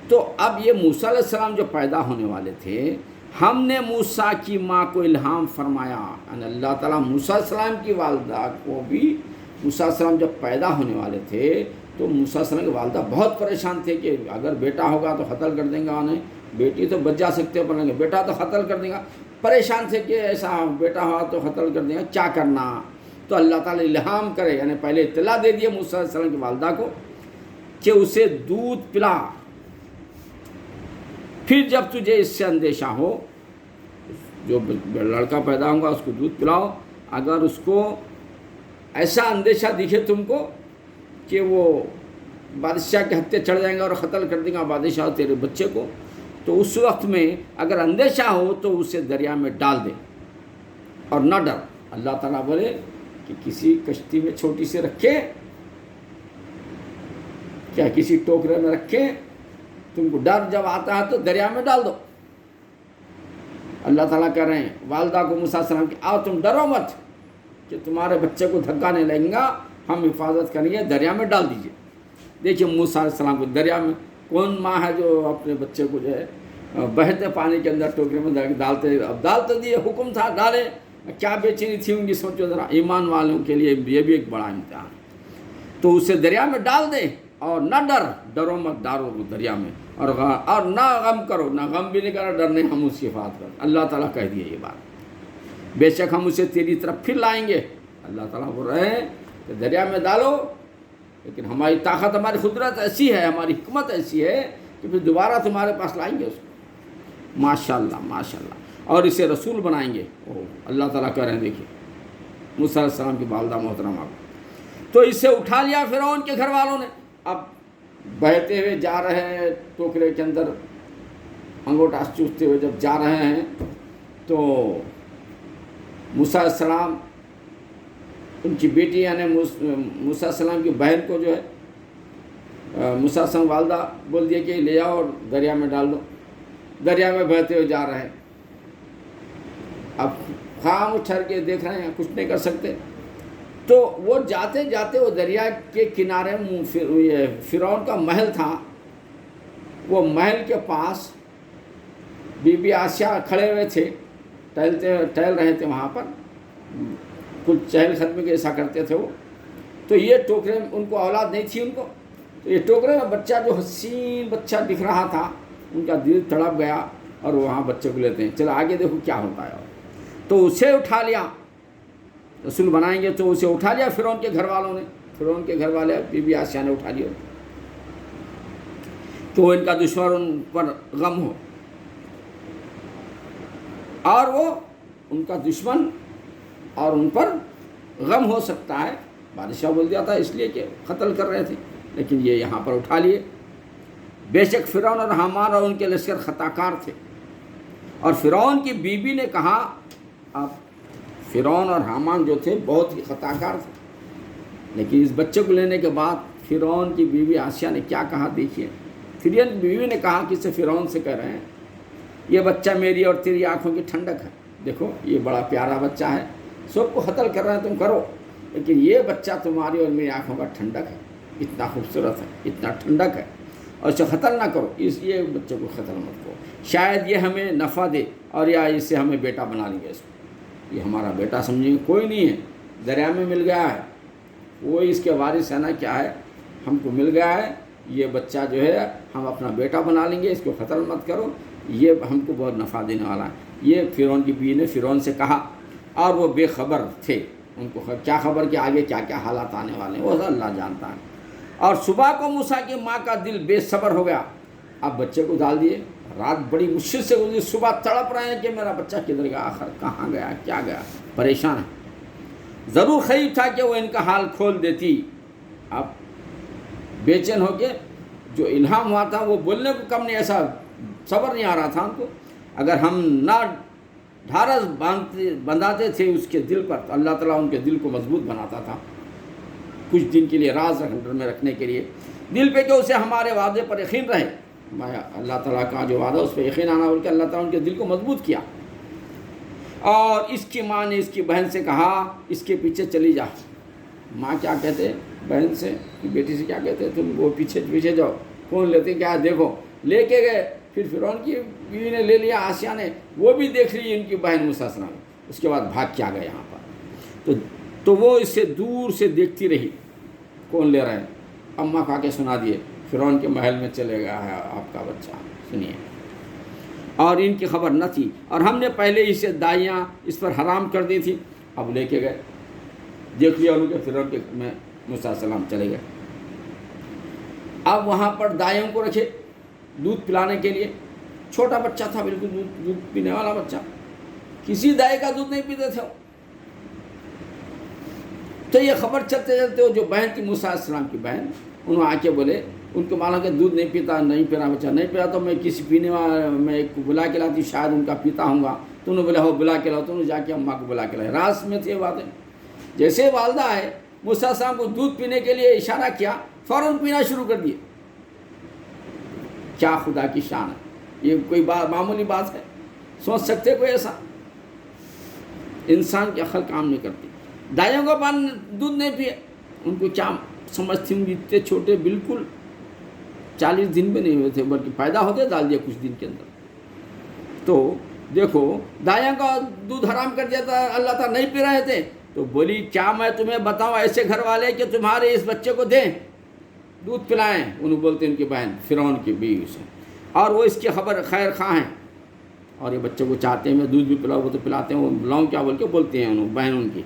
تو اب یہ موسیٰ علیہ السلام جو پیدا ہونے والے تھے، ہم نے موسیٰ کی ماں کو الہام فرمایا، یعنی اللہ تعالیٰ موسیٰ علیہ السلام کی والدہ کو بھی، موسیٰ علیہ السلام جب پیدا ہونے والے تھے تو موسیٰ علیہ السلام کی والدہ بہت پریشان تھے کہ اگر بیٹا ہوگا تو قتل کر دیں گا انہیں، بیٹی تو بچ جا سکتے ہو پر بیٹا تو قتل کر دیں گا، پریشان تھے کہ ایسا بیٹا ہوا تو قتل کر دیں گا، کیا کرنا؟ تو اللہ تعالیٰ الہام کرے، یعنی پہلے اطلاع دے دیے موسیٰ علیہ السلام کی والدہ کو کہ اسے دودھ پلا، پھر جب تجھے اس سے اندیشہ ہو، جو لڑکا پیدا ہوگا اس کو دودھ پلاؤ، اگر اس کو ایسا اندیشہ دکھے تم کو کہ وہ بادشاہ کے ہتھے چڑھ جائیں گا اور قتل کر دیں گا بادشاہ تیرے بچے کو، تو اس وقت میں اگر اندیشہ ہو تو اسے دریا میں ڈال دے اور نہ ڈر۔ اللہ تعالیٰ بولے کہ کسی کشتی میں چھوٹی سے رکھے، کیا کسی ٹوکرے میں رکھے، تم کو ڈر جب آتا ہے تو دریا میں ڈال دو۔ اللہ تعالیٰ کہہ رہے ہیں والدہ کو موسیٰ علیہ السلام کی، آؤ تم ڈرو مت کہ تمہارے بچے کو دھکا نہیں لگے گا، ہم حفاظت کریں گے، دریا میں ڈال دیجئے۔ دیکھیے موسیٰ علیہ السلام کو دریا میں، کون ماں ہے جو اپنے بچے کو جو ہے بہتے پانی کے اندر ٹوکرے میں ڈالتے، اب ڈال تو دیے، حکم تھا ڈالے، کیا بے چینی تھی ان کی، سوچو ذرا، ایمان والوں کے لیے یہ بھی ایک بڑا امتحان۔ تو اسے دریا میں ڈال دے اور نہ ڈرو مت، ڈالو دریا میں، اور نہ غم کرو، نہ غم بھی نہیں کرو، ڈر نہیں، ہم اس کی حفاظت کرو۔ اللہ تعالیٰ کہہ دیے یہ بات، بے شک ہم اسے تیری طرف پھر لائیں گے۔ اللہ تعالیٰ بول رہے ہیں کہ دریا میں ڈالو، لیکن ہماری طاقت، ہماری قدرت ایسی ہے، ہماری حکمت ایسی ہے کہ پھر دوبارہ تمہارے پاس لائیں گے اس کو۔ ماشاءاللہ ماشاءاللہ، اور اسے رسول بنائیں گے۔ اللہ تعالیٰ کہہ رہے ہیں، دیکھیے موسیٰ علیہ السلام کی والدہ محترمہ کو، تو اسے اٹھا لیا فرعون کے گھر والوں نے۔ اب بہتے ہوئے جا رہے ہیں ٹوکرے کے اندر، انگوٹھا چوستے ہوئے جب جا رہے ہیں تو موسیٰ علیہ السلام ان کی بیٹی، یعنی موسیٰ علیہ السلام کی بہن کو جو ہے موسیٰ سنگ والدہ بول دیا کہ لے آؤ اور دریا میں ڈال دو، دریا میں بہتے ہوئے جا رہے ہیں۔ اب خام ٹھہر کے دیکھ رہے ہیں، کچھ نہیں کر سکتے۔ تو وہ جاتے جاتے وہ دریا کے کنارے فرعون کا محل تھا، وہ محل کے پاس بی بی آسیہ کھڑے ہوئے تھے، ٹہل رہے تھے وہاں پر، کچھ چہل قدمی کے ایسا کرتے تھے وہ۔ تو یہ ٹوکرے، ان کو اولاد نہیں تھی ان کو، تو یہ ٹوکرے میں بچہ جو حسین بچہ دکھ رہا تھا، ان کا دل تڑپ گیا اور وہاں بچے کو لیتے ہیں، چلو آگے دیکھو کیا ہوتا ہے۔ تو اسے اٹھا لیا، رسول بنائیں گے تو اسے اٹھا لیا فرعون کے گھر والوں نے، فرعون کے گھر والے بی بی آسیہ نے اٹھا لیا کہ وہ ان کا دشمن ان پر غم ہو، اور وہ ان کا دشمن اور ان پر غم ہو سکتا ہے۔ بادشاہ بول دیا تھا اس لیے کہ قتل کر رہے تھے، لیکن یہ یہاں پر اٹھا لیے۔ بے شک فرعون اور حامان اور ان کے لشکر خطا کار تھے، اور فرعون کی بیوی نے کہا، اب فرعون اور حامان جو تھے بہت ہی خطا کار تھے، لیکن اس بچے کو لینے کے بعد فرعون کی بیوی آسیہ نے کیا کہا دیکھیے۔ فرعون کی بیوی نے کہا کہ اسے فرعون سے کہہ رہے ہیں، یہ بچہ میری اور تیری آنکھوں کی ٹھنڈک ہے، دیکھو یہ بڑا پیارا بچہ ہے، سب کو قتل کر رہے ہیں تم کرو، لیکن یہ بچہ تمہاری اور میری آنکھوں کا ٹھنڈک ہے، اتنا خوبصورت ہے، اتنا ٹھنڈک ہے، اور اسے قتل نہ کرو، اس لیے بچے کو قتل مت کرو، شاید یہ ہمیں نفع دے اور یا اس سے ہمیں بیٹا بنا لیں گے، اس کو یہ ہمارا بیٹا سمجھیں گے، کوئی نہیں ہے، دریا میں مل گیا ہے، وہ اس کے وارث ہے نا، کیا ہے، ہم کو مل گیا ہے، یہ بچہ جو ہے ہم اپنا بیٹا بنا لیں گے، اس کو قتل مت کرو، یہ ہم کو بہت نفع دینے والا ہے۔ یہ فرعون کی بیوی نے فرعون سے کہا، اور وہ بے خبر تھے، ان کو کیا خبر کہ آگے کیا کیا حالات آنے والے ہیں، وہ اللہ جانتا ہے۔ اور صبح کو موسیٰ کی ماں کا دل بے صبر ہو گیا، اب بچے کو ڈال دیے، رات بڑی مشکل سے گزری، صبح تڑپ رہے ہیں کہ میرا بچہ کدھر گیا، آخر کہاں گیا، کیا گیا، پریشان ہے۔ ضرور خیب تھا کہ وہ ان کا حال کھول دیتی، اب بے چین ہو کے جو الہام ہوا تھا وہ بولنے کو کم نہیں، ایسا صبر نہیں آ رہا تھا ان کو، اگر ہم نہ ڈھارس بندھاتے تھے اس کے دل پر تو اللہ تعالیٰ ان کے دل کو مضبوط بناتا تھا، کچھ دن کے لیے راز میں رکھنے کے لیے دل پہ، کہ اسے ہمارے وعدے پر یقین رہے، اللہ تعالیٰ کا جو وعدہ اس پہ یقین آنا، بول کے اللہ تعالیٰ ان کے دل کو مضبوط کیا۔ اور اس کی ماں نے اس کی بہن سے کہا، اس کے پیچھے چلی جا۔ ماں کیا کہتے بہن سے، بیٹی سے کیا کہتے، تم وہ پیچھے جاؤ، کون لیتے کیا دیکھو، لے کے گئے، پھر فرعون کی بیوی نے لے لیا، آسیہ نے، وہ بھی دیکھ لی ان کی بہن موسیٰ السلام، اس کے بعد بھاگ کے آ گئے یہاں پر، تو وہ اس سے دور سے دیکھتی رہی، کون لے رہے ہیں، اماں کہا کے سنا دیے، فرعون کے محل میں چلے گیا ہے آپ کا بچہ، سنیے، اور ان کی خبر نہ تھی، اور ہم نے پہلے ہی سے دائیاں اس پر حرام کر دی تھی، اب لے کے گئے، دیکھ لیا ان کے، فرعون کے میں موسیٰ السلام چلے گئے۔ اب وہاں پر دائیوں کو رکھے دودھ پلانے کے لیے، چھوٹا بچہ تھا، بالکل دودھ پینے والا بچہ، کسی دائی کا دودھ نہیں پیتے تھے۔ تو یہ خبر چلتے چلتے وہ جو بہن تھی موسیٰ السلام کی بہن، انہوں آ کے بولے، ان کو معلوم کہ دودھ نہیں پیتا، نہیں پی رہا بچہ، نہیں پی رہا تو میں کسی پینے والا میں ایک کو بلا کے لاتی، شاید ان کا پیتا ہوں گا، تو انہوں نے بولا ہو بلا کے لاؤ، تو انہوں جا کے اماں کو بلا کے لائے، راز میں تھے باتیں۔ جیسے والدہ ہے موسیٰ السلام کو دودھ پینے کے لیے اشارہ کیا، فوراً پینا شروع کر دیے۔ کیا خدا کی شان ہے، یہ کوئی معمولی بات ہے، سوچ سکتے کوئی ایسا؟ انسان کی عقل کام نہیں کرتی۔ دائیوں کو دودھ نہیں پیے، ان کو کیا سمجھتی ہوں گی، اتنے چھوٹے، بالکل 40 دن بھی نہیں ہوئے تھے، بلکہ پیدا ہوتے ڈال دیا کچھ دن کے اندر۔ تو دیکھو دائیوں کا دودھ حرام کر دیا تھا، اللہ تعالیٰ نہیں پی رہے تھے، تو بولی کیا میں تمہیں بتاؤں ایسے گھر والے کہ تمہارے اس بچے کو دیں، دودھ پلائیں، انہوں بولتے ہیں ان کی بہن فرعون کی بیوی سے، اور وہ اس کی خبر خیر خواہ ہیں، اور یہ بچے کو چاہتے ہیں میں دودھ بھی پلاؤں، وہ تو پلاتے ہیں، وہ بلاؤں کیا بول کے بولتے ہیں انہوں بہن ان کی۔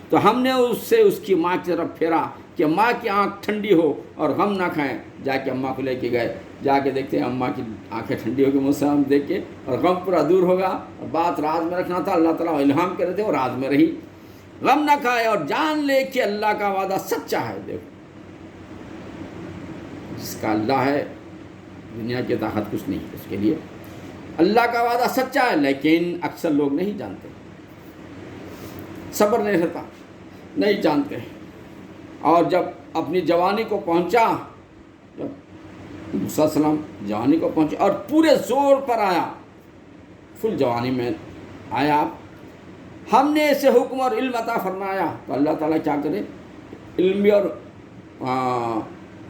تو ہم نے اس سے اس کی ماں کی طرف پھیرا کہ ماں کی آنکھ ٹھنڈی ہو اور غم نہ کھائیں، جا کے اماں کو لے کے گئے، جا کے دیکھتے ہیں اماں کی آنکھیں ٹھنڈی ہو گئی، موسیٰ دیکھ کے، اور غم پورا دور ہوگا، اور بات راز میں رکھنا تھا، اللہ تعالیٰ الہام کر رہے تھے، اور راز میں رہی، غم نہ کھائے اور جان لے کہ اللہ کا وعدہ سچا ہے۔ دیکھو جس کا اللہ ہے دنیا کی طاقت کچھ نہیں ہے اس کے لیے، اللہ کا وعدہ سچا ہے، لیکن اکثر لوگ نہیں جانتے، صبر نہیں رہتا، نہیں جانتے، اور جب اپنی جوانی کو پہنچا، جب موسیٰ علیہ السلام جوانی کو پہنچے اور پورے زور پر آیا، فل جوانی میں آیا آپ، ہم نے اسے حکم اور علم عطا فرمایا، تو اللہ تعالیٰ کیا کرے، علم بھی اور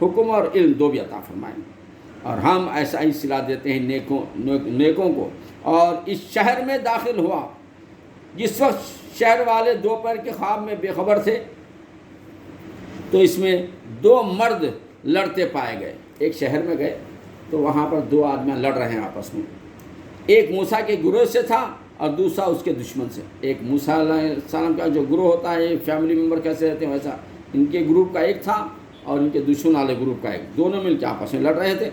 حکم اور علم دو بھی عطا فرمائیں، اور ہم ایسا ہی صلہ دیتے ہیں نیکوں کو۔ اور اس شہر میں داخل ہوا جس وقت شہر والے دوپہر کے خواب میں بے خبر تھے، تو اس میں دو مرد لڑتے پائے گئے۔ ایک شہر میں گئے تو وہاں پر دو آدمی لڑ رہے ہیں آپس میں، ایک موسیٰ کے گروہ سے تھا اور دوسرا اس کے دشمن سے۔ ایک موسیٰ علیہ السلام کا جو گروہ ہوتا ہے، فیملی ممبر کیسے رہتے ہیں ویسا ان کے گروپ کا ایک تھا اور ان کے دشمن والے گروپ کا ایک، دونوں مل کے آپس میں لڑ رہے تھے۔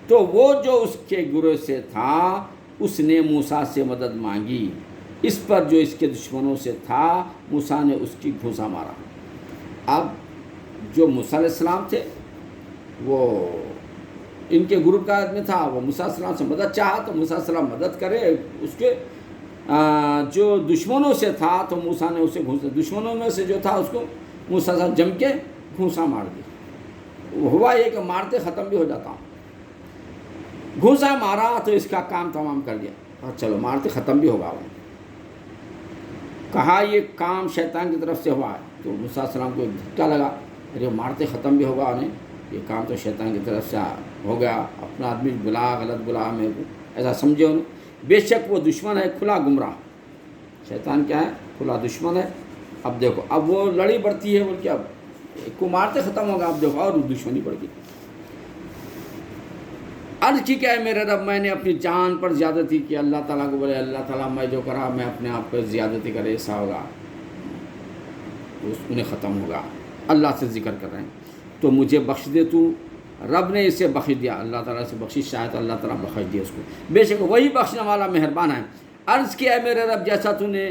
تو وہ جو اس کے گروہ سے تھا اس نے موسیٰ سے مدد مانگی، اس پر جو اس کے دشمنوں سے تھا موسیٰ نے اس کی گھونسا مارا۔ اب جو موسیٰ علیہ السلام تھے وہ ان کے گروپ کا آدمی تھا، وہ موسیٰ علیہ السلام سے مدد چاہا تو موسیٰ علیہ السلام مدد کرے، اس کے جو دشمنوں سے تھا تو موسیٰ نے اسے گھونسا، دشمنوں میں سے جو تھا اس کو موسیٰ سے جم کے گھونسا مار دی۔ ہوا یہ کہ مارتے ختم بھی ہو جاتا ہوں، گھونسا مارا تو اس کا کام تمام کر دیا، اور چلو مارتے ختم بھی ہوگا۔ وہ کہا یہ کام شیطان کی طرف سے ہوا ہے، تو موسیٰ علیہ السلام کو ایک دھکا لگا، ارے مارتے ختم بھی ہوگا انہیں، یہ کام تو شیطان کی طرف سے ہو گیا، اپنا آدمی بلا غلط بلا میرے کو، ایسا سمجھے انہوں۔ بے شک وہ دشمن ہے کھلا گمراہ، شیطان کیا ہے، کھلا دشمن ہے۔ اب دیکھو اب وہ لڑی بڑھتی ہے، بول کے اب ایک کو مارتے ختم ہوگا، اب دیکھو اور دشمنی بڑھ گئی۔ عرض کی کیا ہے میرے رب، میں نے اپنی جان پر زیادتی کی، اللہ تعالیٰ کو بولے اللہ تعالیٰ میں جو کرا میں اپنے آپ پر زیادتی کرے ایسا ہوگا، انہیں ختم ہوگا۔ اللہ سے ذکر کر رہے ہیں تو مجھے بخش دے تو، رب نے اسے بخش دیا، اللہ تعالیٰ سے بخشش چاہے تو اللہ تعالیٰ بخش دیا اس کو، بے شک وہی بخشنے والا مہربان ہے۔ عرض کیا ہے میرے رب جیسا تو نے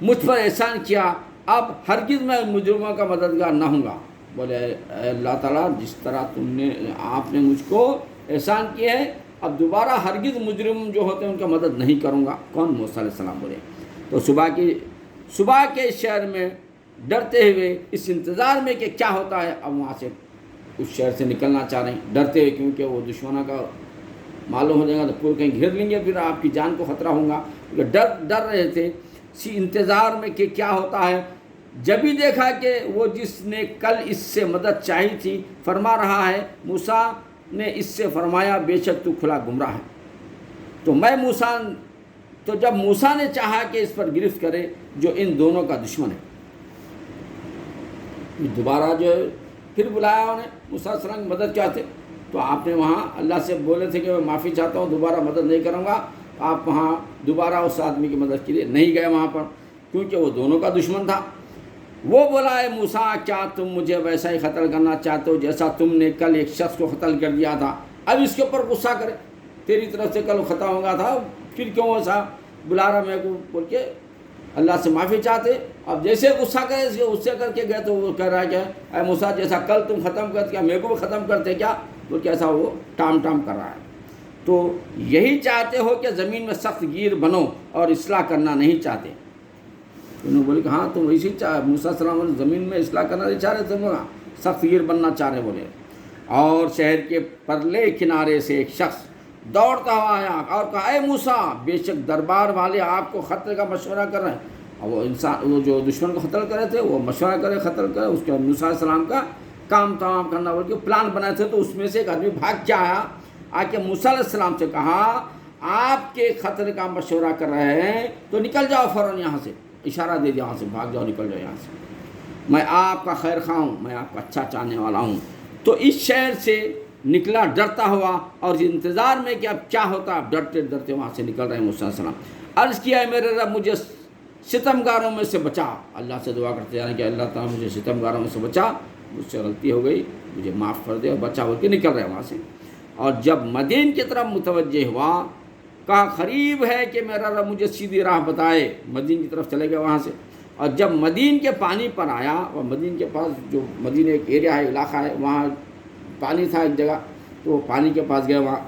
مجھ پر احسان کیا، اب ہرگز میں مجرموں کا مددگار نہ ہوں گا۔ بولے اے اللہ تعالیٰ جس طرح آپ نے مجھ کو احسان کیا ہے، اب دوبارہ ہرگز مجرم جو ہوتے ہیں ان کا مدد نہیں کروں گا۔ کون؟ موسیٰ علیہ السلام بولے۔ تو صبح کے شہر میں ڈرتے ہوئے اس انتظار میں کہ کیا ہوتا ہے، اب وہاں سے اس شہر سے نکلنا چاہ رہے ہیں ڈرتے ہوئے، کیونکہ وہ دشمنوں کا معلوم ہو جائے گا تو پورے کہیں گھیر لیں گے، پھر آپ کی جان کو خطرہ ہوگا، ڈر رہے تھے اسی انتظار میں کہ کیا ہوتا ہے۔ جب ہی دیکھا کہ وہ جس نے کل اس سے مدد چاہی تھی فرما رہا ہے، موسیٰ نے اس سے فرمایا بے شک تو کھلا گمراہ ہے، تو جب موسیٰ نے چاہا کہ اس پر گرفت کرے جو ان دونوں کا دشمن ہے، دوبارہ جو پھر بلایا انہیں، موسیٰ علیہ السلام کی مدد چاہتے تو آپ نے وہاں اللہ سے بولے تھے کہ میں معافی چاہتا ہوں، دوبارہ مدد نہیں کروں گا، آپ وہاں دوبارہ اس آدمی کی مدد کے لیے نہیں گئے وہاں پر، کیونکہ وہ دونوں کا دشمن تھا۔ وہ بولا اے موسیٰ کیا تم مجھے ویسا ہی قتل کرنا چاہتے ہو جیسا تم نے کل ایک شخص کو قتل کر دیا تھا؟ اب اس کے اوپر غصہ کرے، تیری طرف سے کل خطا ہوگا تھا، پھر کیوں ایسا بلا رہا میرے کو بول کے اللہ سے معافی چاہتے۔ اب جیسے غصہ کرے اس کے غصے کر کے گئے تو وہ کہہ رہا ہے کہ اے موسیٰ جیسا کل تم ختم کرتے کیا میرے کو بھی ختم کرتے کیا، بول کے ایسا وہ ٹام کر رہا ہے۔ تو یہی چاہتے ہو کہ زمین میں سخت گیر بنو اور اصلاح کرنا نہیں چاہتے؟ انہوں نے بولے کہ ہاں تم اسی موسیٰ علیہ السلام زمین میں اصلاح کرنا نہیں چاہ رہے، تم سخت گیر بننا چاہ رہے بولے۔ اور شہر کے پرلے کنارے سے ایک شخص دوڑتا ہوا آیا اور کہا اے موسیٰ بے شک دربار والے آپ کو قتل کا مشورہ کر رہے ہیں۔ اور وہ جو دشمن کو قتل کرے تھے وہ مشورہ کرے قتل کرے، اس کے موسیٰ علیہ السلام کا کام تمام کرنا بول کے پلان بنائے تھے، تو اس میں سے ایک آدمی بھاگ کے آیا، آ کے موسیٰ علیہ السلام سے کہا آپ کے قتل کا مشورہ کر رہے ہیں تو نکل جاؤ فوراً یہاں سے، اشارہ دے دیا یہاں سے، بھاگ جاؤ نکل جاؤ یہاں سے، میں آپ کا خیر خواہ ہوں، میں آپ کا اچھا چاہنے والا ہوں۔ تو اس شہر سے نکلا ڈرتا ہوا اور انتظار میں کہ اب کیا ہوتا، اب ڈرتے ڈرتے وہاں سے نکل رہے ہیں موسیٰ علیہ السلام۔ عرض کیا ہے میرے رب مجھے ستمگاروں میں سے بچا، اللہ سے دعا کرتے جانے کہ اللہ تعالیٰ مجھے ستمگاروں میں سے بچا، مجھ سے غلطی ہو گئی مجھے معاف کر دے، اور بچا بول کے نکل رہے وہاں سے۔ اور جب مدین کی طرف متوجہ ہوا کہا قریب ہے کہ میرا رب مجھے سیدھی راہ بتائے، مدین کی طرف چلے گئے وہاں سے۔ اور جب مدین کے پانی پر آیا، اور مدین کے پاس جو مدین ایک ایریا ہے علاقہ ہے وہاں پانی تھا ایک جگہ، تو وہ پانی کے پاس گئے، وہاں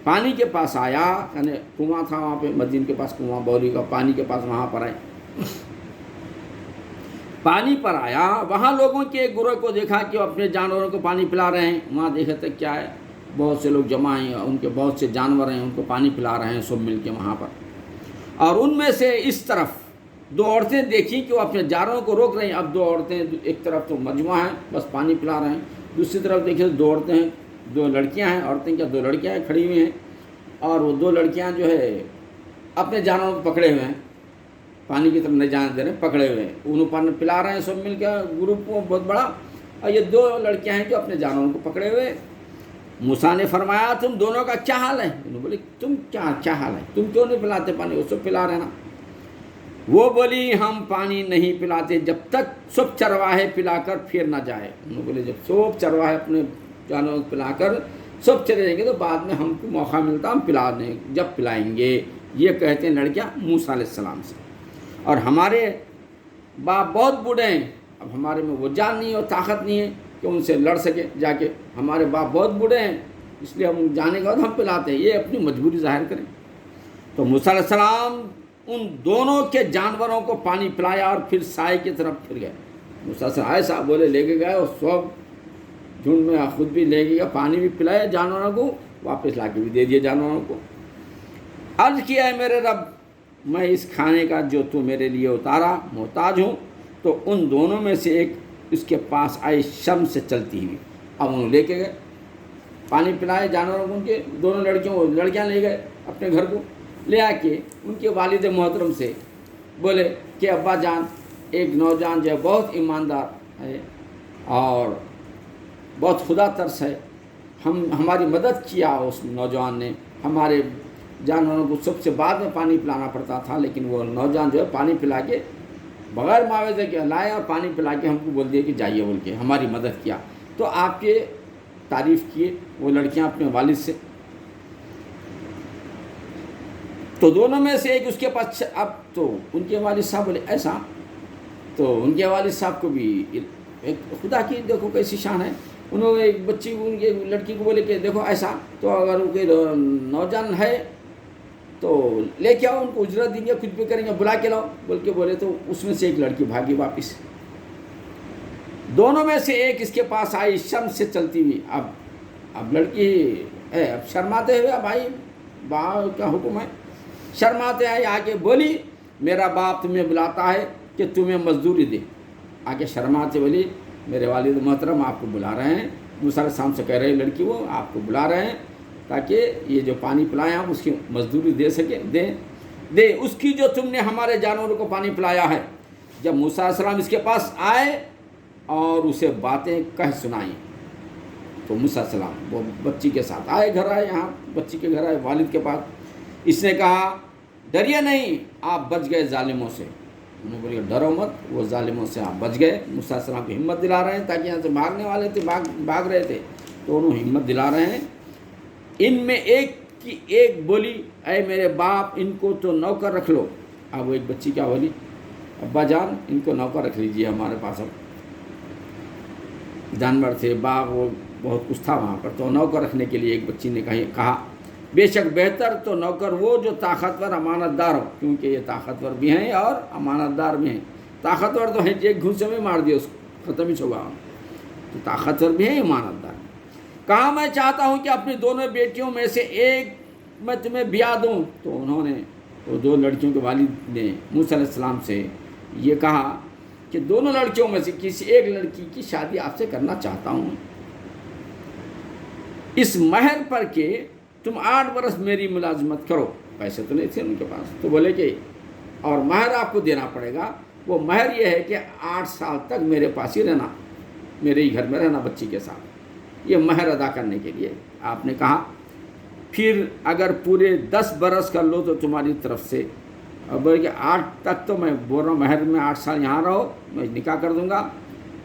پانی کے پاس آیا، یعنی کنواں تھا وہاں پہ مدین کے پاس کنواں بولی کا، پانی کے پاس وہاں پر آئے، پانی پر آیا، وہاں لوگوں کے ایک گروہ کو دیکھا کہ وہ اپنے جانوروں کو پانی پلا رہے ہیں، وہاں دیکھے تک کیا ہے بہت سے لوگ جمع ہیں، ان کے بہت سے جانور ہیں، ان کو پانی پلا رہے ہیں سب مل کے وہاں پر. اور ان میں سے اس طرف دو عورتیں دیکھیں کہ وہ اپنے جانوروں کو روک رہی ہیں. اب دو عورتیں ایک طرف تو مجموعہ ہے بس پانی پلا رہے ہیں، دوسری طرف دیکھیں دو عورتیں ہیں، دو لڑکیاں ہیں، عورتیں کیا دو لڑکیاں ہیں کھڑی ہوئی ہیں، اور وہ دو لڑکیاں جو ہے اپنے جانوروں کو پکڑے ہوئے ہیں، پانی کی طرف نہیں جانے دے رہے ہیں، پکڑے ہوئے ہیں. انہوں پانی پلا رہے ہیں سب مل کے گروپ کو بہت بڑا، اور یہ دو لڑکیاں ہیں جو اپنے جانوروں کو پکڑے ہوئے. موسیٰ نے فرمایا تم دونوں کا کیا حال ہے؟ انہوں بولے تم کیا حال ہے، تم کیوں نہیں پلاتے پانی؟ وہ سب پلا رہے نا. وہ بولی ہم پانی نہیں پلاتے جب تک سب چرواہے پلا کر پھر نہ جائے. انہوں بولے جب سب چرواہے اپنے جانوروں کو پلا کر سب چلے جائیں گے تو بعد میں ہم کو موقع ملتا ہم پلانے جب پلائیں گے. یہ کہتے ہیں لڑکیاں موسیٰ علیہ السلام سے. اور ہمارے باپ بہت بوڑھے ہیں، اب ہمارے میں وہ جان نہیں ہے اور طاقت نہیں ہے کہ ان سے لڑ سکے جا کے. ہمارے باپ بہت بوڑھے ہیں اس لیے ہم جانے کے بعد ہم پلاتے ہیں، یہ اپنی مجبوری ظاہر کریں. تو موسیٰ علیہ السلام ان دونوں کے جانوروں کو پانی پلایا اور پھر سائے کی طرف پھر گئے. موسیٰ سے ایسا بولے لے کے گئے اور سب جھنڈ میں خود بھی لے کے گیا، پانی بھی پلایا جانوروں کو، واپس لا کے بھی دے دیے جانوروں کو. عرض کیا ہے میرے رب میں اس کھانے کا جو تو میرے لیے اتارا محتاج ہوں. تو ان دونوں میں سے ایک اس کے پاس آئی شمس سے چلتی ہوئی. اب انہوں لے کے گئے پانی پلائے جانوروں کو، ان کے دونوں لڑکیاں لے گئے اپنے گھر کو. لے آ کے ان کے والد محترم سے بولے کہ ابا جان ایک نوجوان جو ہے بہت ایماندار ہے اور بہت خدا ترس ہے، ہماری مدد کیا اس نوجوان نے. ہمارے جانوروں کو سب سے بعد میں پانی پلانا پڑتا تھا، لیکن وہ نوجوان جو ہے پانی پلا کے بغیر معاوضے کے لائے اور پانی پلا کے ہم کو بول دیا کہ جائیے بول کے ہماری مدد کیا. تو آپ کے تعریف کیے وہ لڑکیاں اپنے والد سے. تو دونوں میں سے ایک اس کے پاس، اب تو ان کے والد صاحب بولے ایسا. تو ان کے والد صاحب کو بھی ایک خدا کی دیکھو کیسی شان ہے، انہوں نے ایک بچی ان کے لڑکی کو بولے کہ دیکھو ایسا تو اگر ان کے نوجوان ہے تو لے کے آؤ، ان کو اجرت دیں گے کچھ بھی کریں گے، بلا کے لاؤ بول کے بولے. تو اس میں سے ایک لڑکی بھاگی واپس. دونوں میں سے ایک اس کے پاس آئی شمس سے چلتی ہوئی. اب لڑکی ہے، اب شرماتے ہوئے بھائی باپ کا حکم ہے، شرماتے آئی آگے بولی میرا باپ تمہیں بلاتا ہے کہ تمہیں مزدوری دے. آگے شرماتے بولی میرے والد محترم آپ کو بلا رہے ہیں. موسیٰ علیہ السلام سے کہہ رہے لڑکی وہ آپ کو بلا رہے ہیں تاکہ یہ جو پانی پلایا ہم اس کی مزدوری دے سکے، دے اس کی جو تم نے ہمارے جانوروں کو پانی پلایا ہے. جب موسیٰ علیہ السلام اس کے پاس آئے اور اسے باتیں کہہ سنائیں تو موسیٰ علیہ السلام وہ بچی کے ساتھ گھر آئے، یہاں بچی کے گھر آئے والد کے پاس. اس نے کہا ڈریے نہیں آپ بچ گئے ظالموں سے. انہوں نے بولا ڈرو مت، وہ ظالموں سے آپ بچ گئے. موسیٰ علیہ السلام کو ہمت دلا رہے ہیں تاکہ یہاں سے بھاگنے والے تھے بھاگ رہے تھے تو انہوں ہمت دلا رہے ہیں. ان میں ایک بولی اے میرے باپ ان کو تو نوکر رکھ لو. اب وہ ایک بچی کیا بولی ابا جان ان کو نوکر رکھ لیجئے ہمارے پاس. اب جانور تھے باغ وہ بہت کچھ تھا وہاں پر، تو نوکر رکھنے کے لیے ایک بچی نے کہا بے شک بہتر تو نوکر وہ جو طاقتور امانت دار ہو، کیونکہ یہ طاقتور بھی ہیں اور امانت دار بھی ہیں. طاقتور تو ہیں ایک گھوسے میں مار دیا اس کو ختم ہی ہوگا، تو طاقتور بھی ہیں امانت دار. کہا میں چاہتا ہوں کہ اپنی دونوں بیٹیوں میں سے ایک میں تمہیں بیاہ دوں. تو انہوں نے وہ دو لڑکیوں کے والد نے موسیٰ علیہ السلام سے یہ کہا کہ دونوں لڑکیوں میں سے کسی ایک لڑکی کی شادی آپ سے کرنا چاہتا ہوں اس مہر پر کہ تم 8 برس میری ملازمت کرو. پیسے تو نہیں تھے ان کے پاس، تو بولے کہ اور مہر آپ کو دینا پڑے گا. وہ مہر یہ ہے کہ 8 سال تک میرے پاس ہی رہنا، میرے ہی گھر میں رہنا بچی کے ساتھ. یہ مہر ادا کرنے کے لیے آپ نے کہا پھر اگر پورے 10 برس کر لو تو تمہاری طرف سے. اب بولے کہ 8 تک تو میں بول رہا ہوں مہر میں 8 سال یہاں رہو میں نکاح کر دوں گا،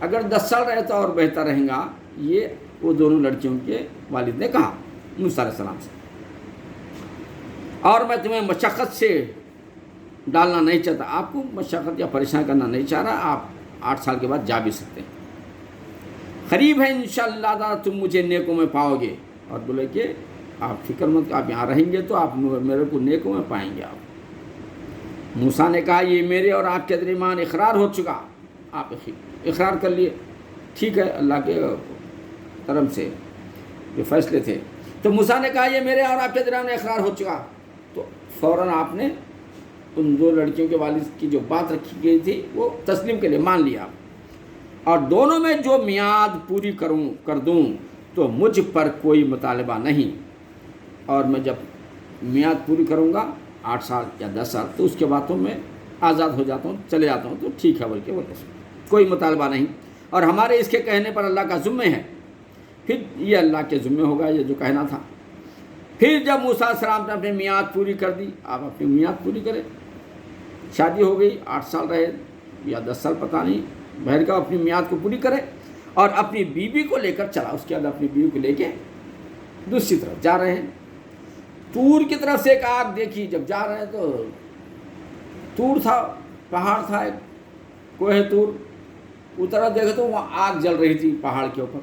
اگر 10 سال رہے تو اور بہتر رہیں گا. یہ وہ دونوں لڑکیوں کے والد نے کہا موسیٰ علیہ السلام سے. اور میں تمہیں مشقت سے ڈالنا نہیں چاہتا، آپ کو مشقت یا پریشان کرنا نہیں چاہ رہا. آپ 8 سال کے بعد جا بھی سکتے ہیں. قریب ہے انشاءاللہ تم مجھے نیکوں میں پاؤ گے. اور بولے کہ آپ فکر مت، آپ یہاں رہیں گے تو آپ میرے کو نیکوں میں پائیں گے. آپ موسیٰ نے کہا یہ میرے اور آپ کے درمیان اقرار ہو چکا، آپ اقرار کر لیے. ٹھیک ہے، اللہ کے طرف سے جو فیصلے تھے. تو موسیٰ نے کہا یہ میرے اور آپ کے درمیان اقرار ہو چکا. تو فوراً آپ نے ان دو لڑکیوں کے والد کی جو بات رکھی گئی تھی وہ تسلیم کے لیے مان لیا. اور دونوں میں جو میعاد پوری کر دوں تو مجھ پر کوئی مطالبہ نہیں، اور میں جب میعاد پوری کروں گا 8 سال یا 10 سال تو اس کے بعد تو میں آزاد ہو جاتا ہوں، چلے جاتا ہوں، تو ٹھیک ہے بول کے کوئی مطالبہ نہیں، اور ہمارے اس کے کہنے پر اللہ کا ذمہ ہے. پھر یہ اللہ کے ذمہ ہوگا یہ جو کہنا تھا. پھر جب موسیٰ علیہ السلام نے اپنی میعاد پوری کر دی، آپ اپنی میعاد پوری کریں. شادی ہو گئی، 8 سال رہے یا 10 سال پتہ نہیں، بہر کا اپنی میعاد کو پوری کرے اور اپنی بیوی کو لے کر چلا. اس کے بعد اپنی بیوی کو لے کے دوسری طرف جا رہے ہیں. طور کی طرف سے ایک آگ دیکھی. جب جا رہے ہیں تو طور تھا، پہاڑ تھا، ایک کوہ طور. اترا دیکھے تو وہاں آگ جل رہی تھی پہاڑ کے اوپر.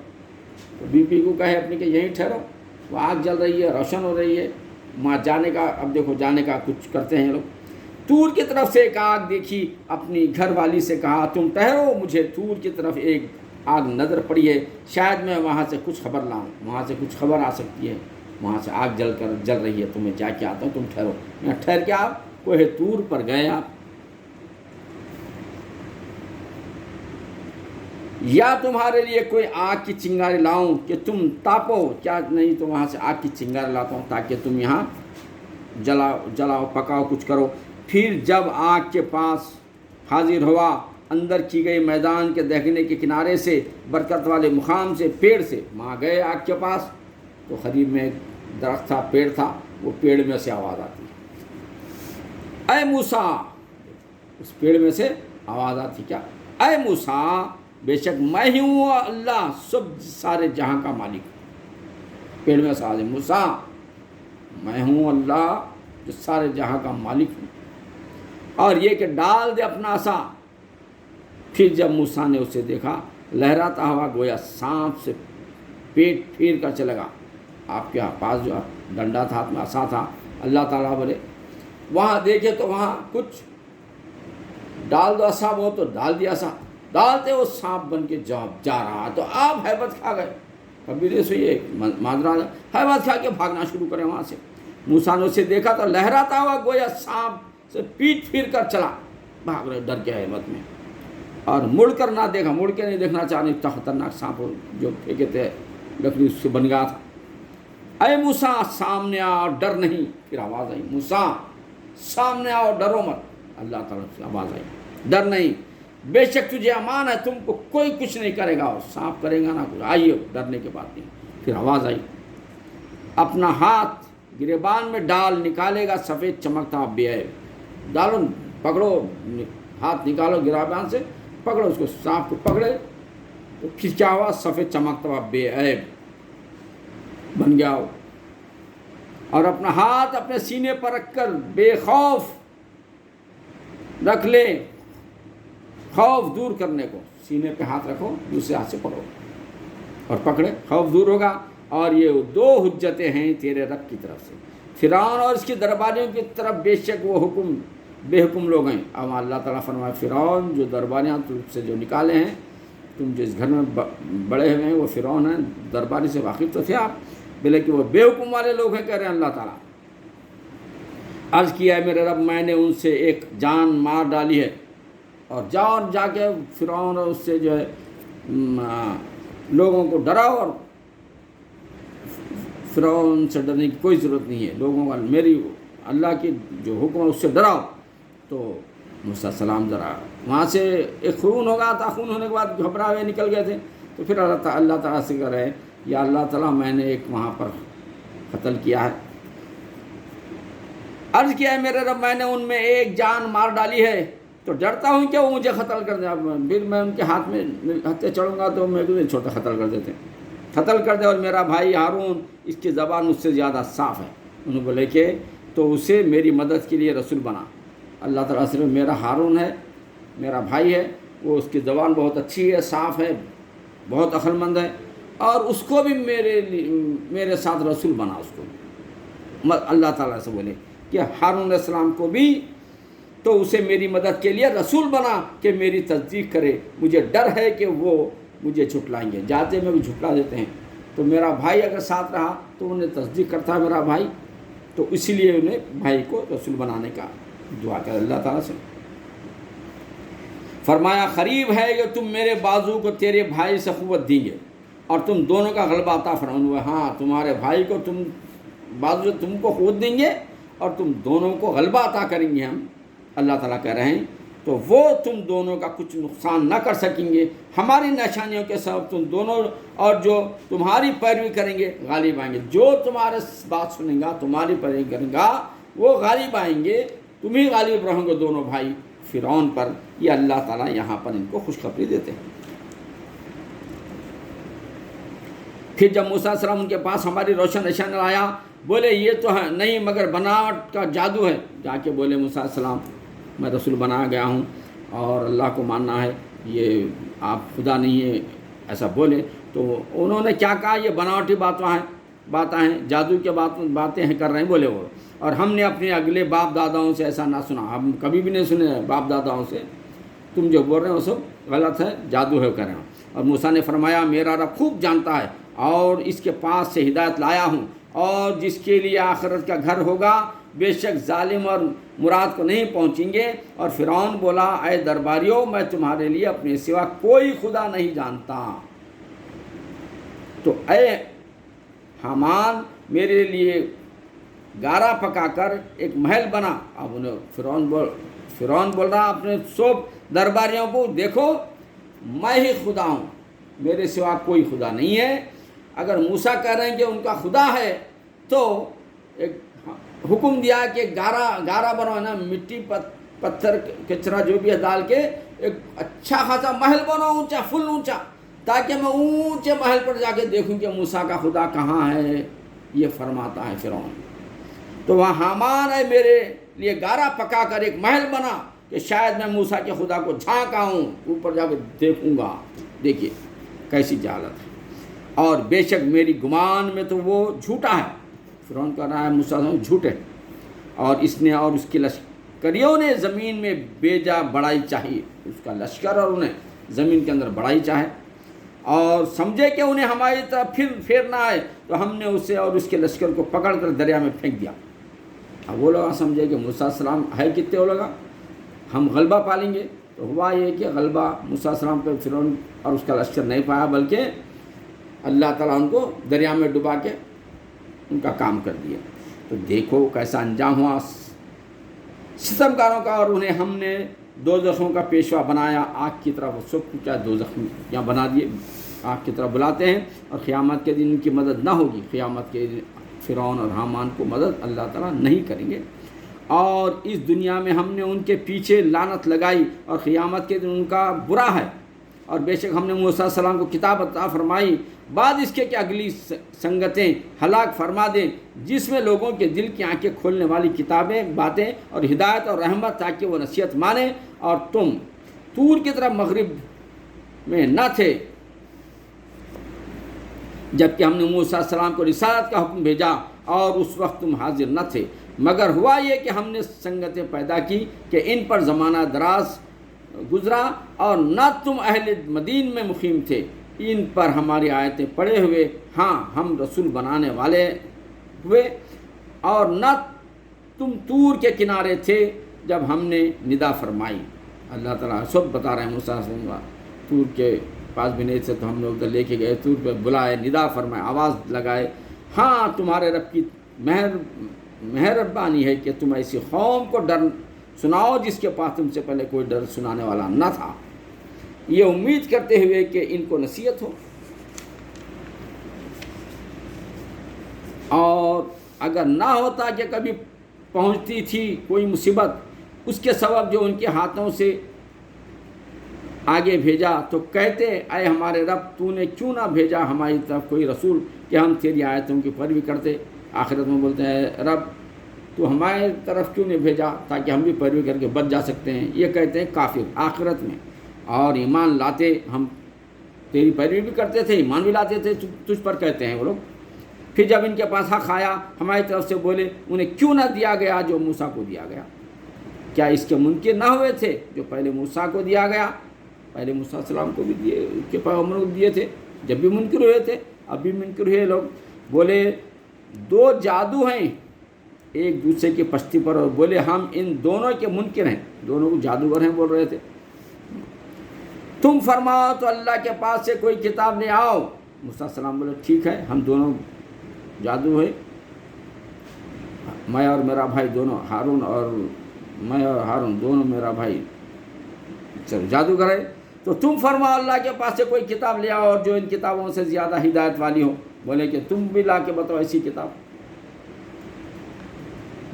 تو بیوی کو کہے اپنی کہ یہیں ٹھہرو، وہ آگ جل رہی ہے، روشن ہو رہی ہے، وہاں جانے کا اب دیکھو جانے کا کچھ کرتے ہیں لوگ. طور کی طرف سے ایک آگ دیکھی. اپنی گھر والی سے کہا تم ٹھہرو، مجھے طور کی طرف ایک آگ نظر پڑی ہے، شاید میں وہاں سے کچھ خبر لاؤں، وہاں سے کچھ خبر آ سکتی ہے، وہاں سے آگ جل رہی ہے، تمہیں جا کے آتا ہوں، تم ٹھہرو. میں ٹھہر کے آپ کوہ طور پر گئے. آپ یا تمہارے لیے کوئی آگ کی چنگاری لاؤں کہ تم تاپو؟ کیا نہیں تو وہاں سے آگ کی چنگاری لاتا ہوں تاکہ تم یہاں جلاؤ پکاؤ کچھ کرو. پھر جب آگ کے پاس حاضر ہوا، اندر کی گئی میدان کے دہنے کے کنارے سے، برکت والے مقام سے، پیڑ سے، وہاں گئے آگ کے پاس تو قریب میں ایک درخت تھا، پیڑ تھا. وہ پیڑ میں سے آواز آتی ہے، اے موسیٰ. اس پیڑ میں سے آواز آتی کیا؟ اے موسیٰ، بے شک میں ہی ہوں اللہ، سب سارے جہاں کا مالک. پیڑ میں سے آواز ہے، موسیٰ میں ہوں اللہ جو سارے جہاں کا مالک ہوں، اور یہ کہ ڈال دے اپنا عصا. پھر جب موسیٰ نے اسے دیکھا، لہراتا ہوا گویا سانپ سے پیٹ پھیر کر چلے گا. آپ کے پاس جو ڈنڈا تھا، ہاتھ میں عصا تھا. اللہ تعالیٰ بولے وہاں دیکھے تو وہاں کچھ ڈال دو عصا، وہ تو ڈال دیا عصا، ڈالتے وہ سانپ بن کے جا رہا. تو آپ حیبت کھا گئے. قبیلے سے یہ ماجرا حیبت کھا کے بھاگنا شروع کرے وہاں سے. موسیٰ نے اسے دیکھا تو لہراتا ہوا گویا سانپ سے پیٹ پھیر کر چلا. بھاگ رہے ڈر کے حیبت میں، اور مڑ کر نہ دیکھا، مڑ کے نہیں دیکھنا چاہنے. خطرناک سانپ جو پھینکے تھے لکڑی اس سے بن گیا تھا. اے موسیٰ سامنے آؤ، ڈر نہیں. پھر آواز آئی، موسیٰ سامنے آؤ، ڈرو مت. اللہ تعالیٰ سے آواز آئی، ڈر نہیں، بے شک تجھے امان ہے، تم کو کوئی کچھ نہیں کرے گا، اور سانپ کرے گا نہ کچھ. آئیے، ڈرنے کی بات نہیں. پھر آواز آئی، اپنا ہاتھ گریبان میں ڈال، نکالے گا سفید چمکتا بے عیب. ڈالو، پکڑو، ہاتھ نکالو گریبان سے، پکڑو اس کو. سانپ کو پکڑے تو پھر کیا ہوا؟ سفید چمکتا ہوا بے عیب بن گیا. اور اپنا ہاتھ اپنے سینے پر رکھ کر بے خوف رکھ لے. خوف دور کرنے کو سینے پہ ہاتھ رکھو، دوسرے ہاتھ سے پکڑو اور پکڑے، خوف دور ہوگا. اور یہ 2 حجتیں ہیں تیرے رب کی طرف سے، فرعون اور اس کی درباریوں کی طرف. بے شک وہ بے حکم لوگ ہیں. اب اللہ تعالیٰ فرمائے فرعون جو درباریاں تم سے جو نکالے ہیں، تم جس گھر میں بڑے ہوئے ہیں وہ فرعون ہیں. درباری سے واقف تو تھے آپ، بلکہ وہ بے حکم والے لوگ ہیں. کہہ رہے ہیں اللہ تعالیٰ، عرض کیا ہے میرے رب میں نے ان سے ایک جان مار ڈالی ہے، اور جا کے فرعون اور اس سے جو ہے لوگوں کو ڈراؤ. اور فرعون سے ڈرنے کی کوئی ضرورت نہیں ہے، لوگوں کا میری اللہ کی جو حکم ہے اس سے ڈراؤ. تو موسیٰ السلام ذرا وہاں سے ایک خون ہو گیا تھا، خون ہونے کے بعد گھبرا ہوئے نکل گئے تھے. تو پھر اللہ تعالیٰ سے کہہ رہے ہیں، یا اللہ تعالیٰ میں نے ایک وہاں پر قتل کیا ہے. عرض کیا ہے میرے رب میں نے ان میں ایک جان مار ڈالی ہے، تو ڈرتا ہوں کہ وہ مجھے قتل کر دیں. پھر میں ان کے ہاتھ میں ہتھے چڑھوں گا تو میں نہیں چھوڑتا، قتل کر دیتے، قتل کر دے. اور میرا بھائی ہارون، اس کی زبان مجھ سے زیادہ صاف ہے. انہوں بولے کہ تو اسے میری مدد کے لیے رسول بنا. اللہ تعالیٰ صرف میرا ہارون ہے، میرا بھائی ہے، وہ اس کی زبان بہت اچھی ہے، صاف ہے، بہت عقل مند ہے، اور اس کو بھی میرے ساتھ رسول بنا. اس کو اللہ تعالیٰ سے بولے کہ ہارون علیہ السلام کو بھی تو اسے میری مدد کے لیے رسول بنا کہ میری تصدیق کرے. مجھے ڈر ہے کہ وہ مجھے جھٹلائیں گے، جاتے میں بھی جھٹلا دیتے ہیں. تو میرا بھائی اگر ساتھ رہا تو انہیں تصدیق کرتا ہے میرا بھائی، تو اسی لیے انہیں بھائی کو رسول بنانے کا دعا کر اللہ تعالیٰ سے۔ فرمایا قریب ہے کہ تم میرے بازو کو تیرے بھائی سے قوت دیں گے اور تم دونوں کا غلبہ عطا فرماؤں گے۔ ہاں، تمہارے بھائی کو تم بازو سے تم کو قوت دیں گے اور تم دونوں کو غلبہ عطا کریں گے ہم، اللہ تعالیٰ کہہ رہے ہیں، تو وہ تم دونوں کا کچھ نقصان نہ کر سکیں گے۔ ہماری نشانیوں کے سبب تم دونوں اور جو تمہاری پیروی کریں گے غالب آئیں گے۔ جو تمہارے بات سنیں گا، تمہاری پیروی کریں گا، وہ غالب آئیں گے، تم ہی غالب رہو گے دونوں بھائی فرعون پر۔ یہ اللہ تعالیٰ یہاں پر ان کو خوشخبری دیتے ہیں۔ پھر جب موسیٰ علیہ السلام ان کے پاس ہماری روشن نشانی آیا، بولے یہ تو ہے نہیں مگر بناوٹ کا جادو ہے۔ جا کے بولے موسیٰ علیہ السلام میں رسول بنایا گیا ہوں اور اللہ کو ماننا ہے، یہ آپ خدا نہیں ہے، ایسا بولے۔ تو انہوں نے کیا کہا، یہ بناوٹی باتیں ہیں، جادو کے باتیں ہیں کر رہے ہیں بولے وہ، اور ہم نے اپنے اگلے باپ داداؤں سے ایسا نہ سنا، ہم کبھی بھی نہیں سنے باپ داداؤں سے، تم جو بول رہے ہیں وہ سب غلط ہے، جادو ہے کر رہے ہیں۔ اور موسیٰ نے فرمایا میرا رب خوب جانتا ہے اور اس کے پاس سے ہدایت لایا ہوں، اور جس کے لیے آخرت کا گھر ہوگا بے شک ظالم اور مراد کو نہیں پہنچیں گے۔ اور فرعون بولا اے درباریوں، میں تمہارے لیے اپنے سوا کوئی خدا نہیں جانتا، تو اے حامان میرے لیے گارا پکا کر ایک محل بنا۔ اب انہیں فرعون بول رہا اپنے سب درباریوں کو، دیکھو میں ہی خدا ہوں، میرے سوا کوئی خدا نہیں ہے۔ اگر موسیٰ کہہ رہے ہیں کہ ان کا خدا ہے تو ایک حکم دیا کہ گارا بنوانا، مٹی پتھر کچرا جو بھی ہے ڈال کے ایک اچھا خاصا محل بناؤ، اونچا فل اونچا، تاکہ میں اونچے محل پر جا کے دیکھوں کہ موسیٰ کا خدا کہاں ہے، یہ فرماتا ہے فرعون۔ تو وہاں حامان ہے میرے لیے گارا پکا کر ایک محل بنا کہ شاید میں موسیٰ کے خدا کو جھانک آؤں، اوپر جا کے دیکھوں گا۔ دیکھیے کیسی جہالت ہے، اور بے شک میری گمان میں تو وہ جھوٹا ہے۔ فرعون کہہ رہا ہے موسیٰ جھوٹے، اور اس نے اور اس کے لشکریوں نے زمین میں بیجا بڑائی چاہی، اس کا لشکر اور انہیں زمین کے اندر بڑائی چاہے، اور سمجھے کہ انہیں ہماری طرف پھیرنا ہے، تو ہم نے اسے اور اس کے لشکر کو پکڑ کر دریا میں پھینک دیا۔ اب وہ لوگ سمجھے کہ موسیٰ علیہ السلام ہے کتنے وہ لوگ، ہم غلبہ پالیں گے۔ تو ہوا یہ کہ غلبہ موسیٰ علیہ السلام پہ فرعون اور اس کا لشکر نہیں پایا، بلکہ اللہ تعالیٰ ان کو دریا میں ڈبا کے ان کا کام کر دیا۔ تو دیکھو کیسا انجام ہوا ستمکاروں کا، اور انہیں ہم نے دوزخوں کا پیشوا بنایا، آگ کی طرف سب کچھ دوزخ یہاں بنا دیے، آگ کی طرف بلاتے ہیں، اور قیامت کے دن ان کی مدد نہ ہوگی، قیامت کے دن فرعون اور حامان کو مدد اللہ تعالیٰ نہیں کریں گے۔ اور اس دنیا میں ہم نے ان کے پیچھے لعنت لگائی، اور قیامت کے دن ان کا برا ہے۔ اور بے شک ہم نے موسیٰ علیہ السلام کو کتاب عطا فرمائی، بعد اس کے کہ اگلی سنگتیں ہلاک فرما دیں، جس میں لوگوں کے دل کی آنکھیں کھولنے والی کتابیں، باتیں اور ہدایت اور رحمت، تاکہ وہ نصیحت مانیں۔ اور تم طور کی طرف مغرب میں نہ تھے جبکہ ہم نے موسیٰ علیہ السلام کو رسالت کا حکم بھیجا، اور اس وقت تم حاضر نہ تھے، مگر ہوا یہ کہ ہم نے سنگتیں پیدا کی کہ ان پر زمانہ دراز گزرا، اور نہ تم اہل مدین میں مقیم تھے ان پر ہماری آیتیں پڑھے ہوئے، ہاں ہم رسول بنانے والے ہوئے، اور نہ تم طور کے کنارے تھے جب ہم نے ندا فرمائی۔ اللہ تعالیٰ سب بتا رہے ہیں موسیٰ علیہ السلام، طور کے پاس بھی نہیں تھے تو ہم نے ادھر لے کے گئے، طور پہ بلائے، ندا فرمائے، آواز لگائے، ہاں تمہارے رب کی مہربانی ہے کہ تم ایسی قوم کو ڈر سناؤ جس کے پاس تم سے پہلے کوئی ڈر سنانے والا نہ تھا، یہ امید کرتے ہوئے کہ ان کو نصیحت ہو۔ اور اگر نہ ہوتا کہ کبھی پہنچتی تھی کوئی مصیبت اس کے سبب جو ان کے ہاتھوں سے آگے بھیجا، تو کہتے اے ہمارے رب تو نے کیوں نہ بھیجا ہماری طرف کوئی رسول کہ ہم تیری آیتوں کی پیروی کرتے۔ آخرت میں بولتے ہیں رب تو ہماری طرف کیوں نہیں بھیجا تاکہ ہم بھی پیروی کر کے بچ جا سکتے ہیں، یہ کہتے ہیں کافر آخرت میں، اور ایمان لاتے ہم تیری پیروی بھی کرتے تھے، ایمان بھی لاتے تھے تجھ پر، کہتے ہیں وہ لوگ۔ پھر جب ان کے پاس حق آیا ہماری طرف سے بولے انہیں کیوں نہ دیا گیا جو موسیٰ کو دیا گیا، کیا اس کے منکر نہ ہوئے تھے جو پہلے موسیٰ کو دیا گیا، پہلے موسیٰ علیہ السلام کو بھی دیے، اس کے پیغمبروں کو دیے تھے، جب بھی منکر ہوئے تھے ابھی منکر ہوئے لوگ، بولے 2 جادو ہیں ایک دوسرے کی پشتی پر، اور بولے ہم ان دونوں کے منکر ہیں، دونوں کو جادوگر ہیں بول رہے تھے۔ تم فرماؤ تو اللہ کے پاس سے کوئی کتاب لے آؤ۔ موسیٰ علیہ السلام بولے ٹھیک ہے، ہم دونوں جادو ہے، میں اور میرا بھائی دونوں، ہارون اور میں اور ہارون دونوں میرا بھائی چلو جادوگر ہے، تو تم فرماؤ اللہ کے پاس سے کوئی کتاب لے آؤ اور جو ان کتابوں سے زیادہ ہدایت والی ہو۔ بولے کہ تم بھی لا کے بتاؤ ایسی کتاب،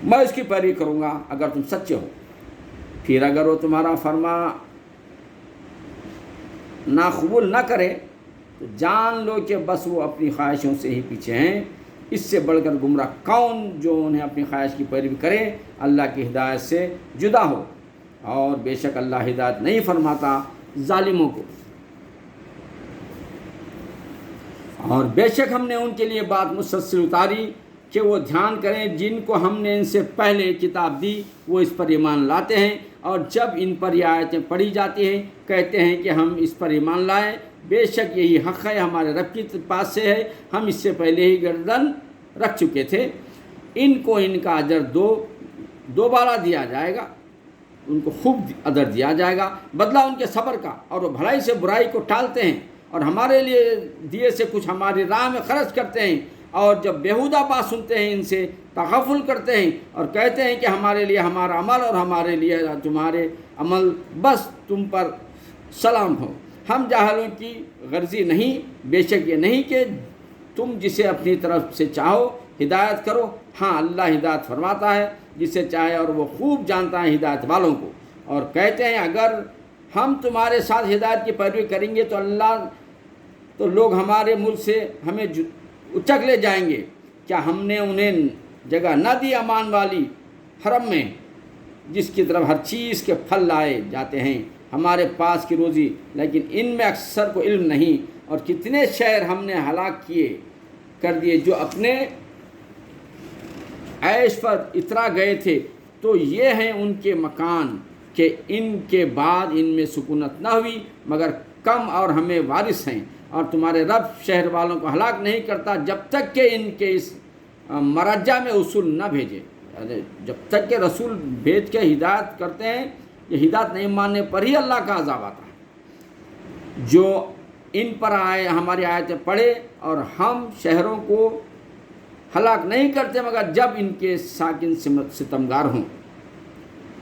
میں اس کی پیروی کروں گا اگر تم سچے ہو۔ پھر اگر وہ تمہارا فرما نہ قبول نہ کرے تو جان لو کہ بس وہ اپنی خواہشوں سے ہی پیچھے ہیں، اس سے بڑھ کر گمراہ کون جو انہیں اپنی خواہش کی پیروی کرے اللہ کی ہدایت سے جدا ہو، اور بے شک اللہ ہدایت نہیں فرماتا ظالموں کو۔ اور بے شک ہم نے ان کے لیے بات مسلسل اتاری کہ وہ دھیان کریں جن کو ہم نے ان سے پہلے کتاب دی وہ اس پر ایمان لاتے ہیں، اور جب ان پر یہ آیتیں پڑھی جاتی ہیں کہتے ہیں کہ ہم اس پر ایمان لائیں، بے شک یہی حق ہے ہمارے رب کی پاس سے ہے، ہم اس سے پہلے ہی گردن رکھ چکے تھے۔ ان کو ان کا اجر دوبارہ دیا جائے گا، ان کو خوب اجر دیا جائے گا، بدلہ ان کے صبر کا، اور وہ بھلائی سے برائی کو ٹالتے ہیں اور ہمارے لیے دیے سے کچھ ہماری راہ میں خرچ کرتے ہیں، اور جب بیہودہ بات سنتے ہیں ان سے تغافل کرتے ہیں اور کہتے ہیں کہ ہمارے لیے ہمارا عمل اور ہمارے لیے تمہارے عمل، بس تم پر سلام ہو، ہم جاہلوں کی غرضی نہیں، بے شک یہ نہیں کہ تم جسے اپنی طرف سے چاہو ہدایت کرو، ہاں اللہ ہدایت فرماتا ہے جسے چاہے اور وہ خوب جانتا ہے ہدایت والوں کو۔ اور کہتے ہیں اگر ہم تمہارے ساتھ ہدایت کی پیروی کریں گے تو لوگ ہمارے ملک سے ہمیں اچک لے جائیں گے، کیا ہم نے انہیں جگہ نہ دی امان والی حرم میں جس کی طرف ہر چیز کے پھل لائے جاتے ہیں ہمارے پاس کی روزی، لیکن ان میں اکثر کو علم نہیں، اور کتنے شہر ہم نے ہلاک کر دیے جو اپنے عیش پر اترا گئے تھے، تو یہ ہیں ان کے مکان کہ ان کے بعد ان میں سکونت نہ ہوئی مگر کم، اور ہمیں وارث ہیں، اور تمہارے رب شہر والوں کو ہلاک نہیں کرتا جب تک کہ ان کے اس مرجع میں اصول نہ بھیجے، جب تک کہ رسول بھیج کے ہدایت کرتے ہیں، یہ ہدایت نہیں ماننے پر ہی اللہ کا عذاب آتا ہے۔ جو ان پر آئے ہماری آیتیں پڑھے، اور ہم شہروں کو ہلاک نہیں کرتے مگر جب ان کے ساکن ستمگار ہوں،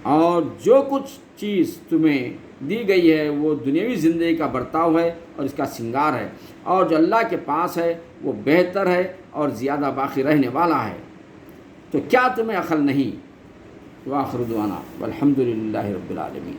اور جو کچھ چیز تمہیں دی گئی ہے وہ دنیاوی زندگی کا برتاؤ ہے اور اس کا سنگار ہے، اور جو اللہ کے پاس ہے وہ بہتر ہے اور زیادہ باقی رہنے والا ہے، تو کیا تمہیں عقل نہیں؟ وآخر دعوانا والحمد للہ رب العالمین۔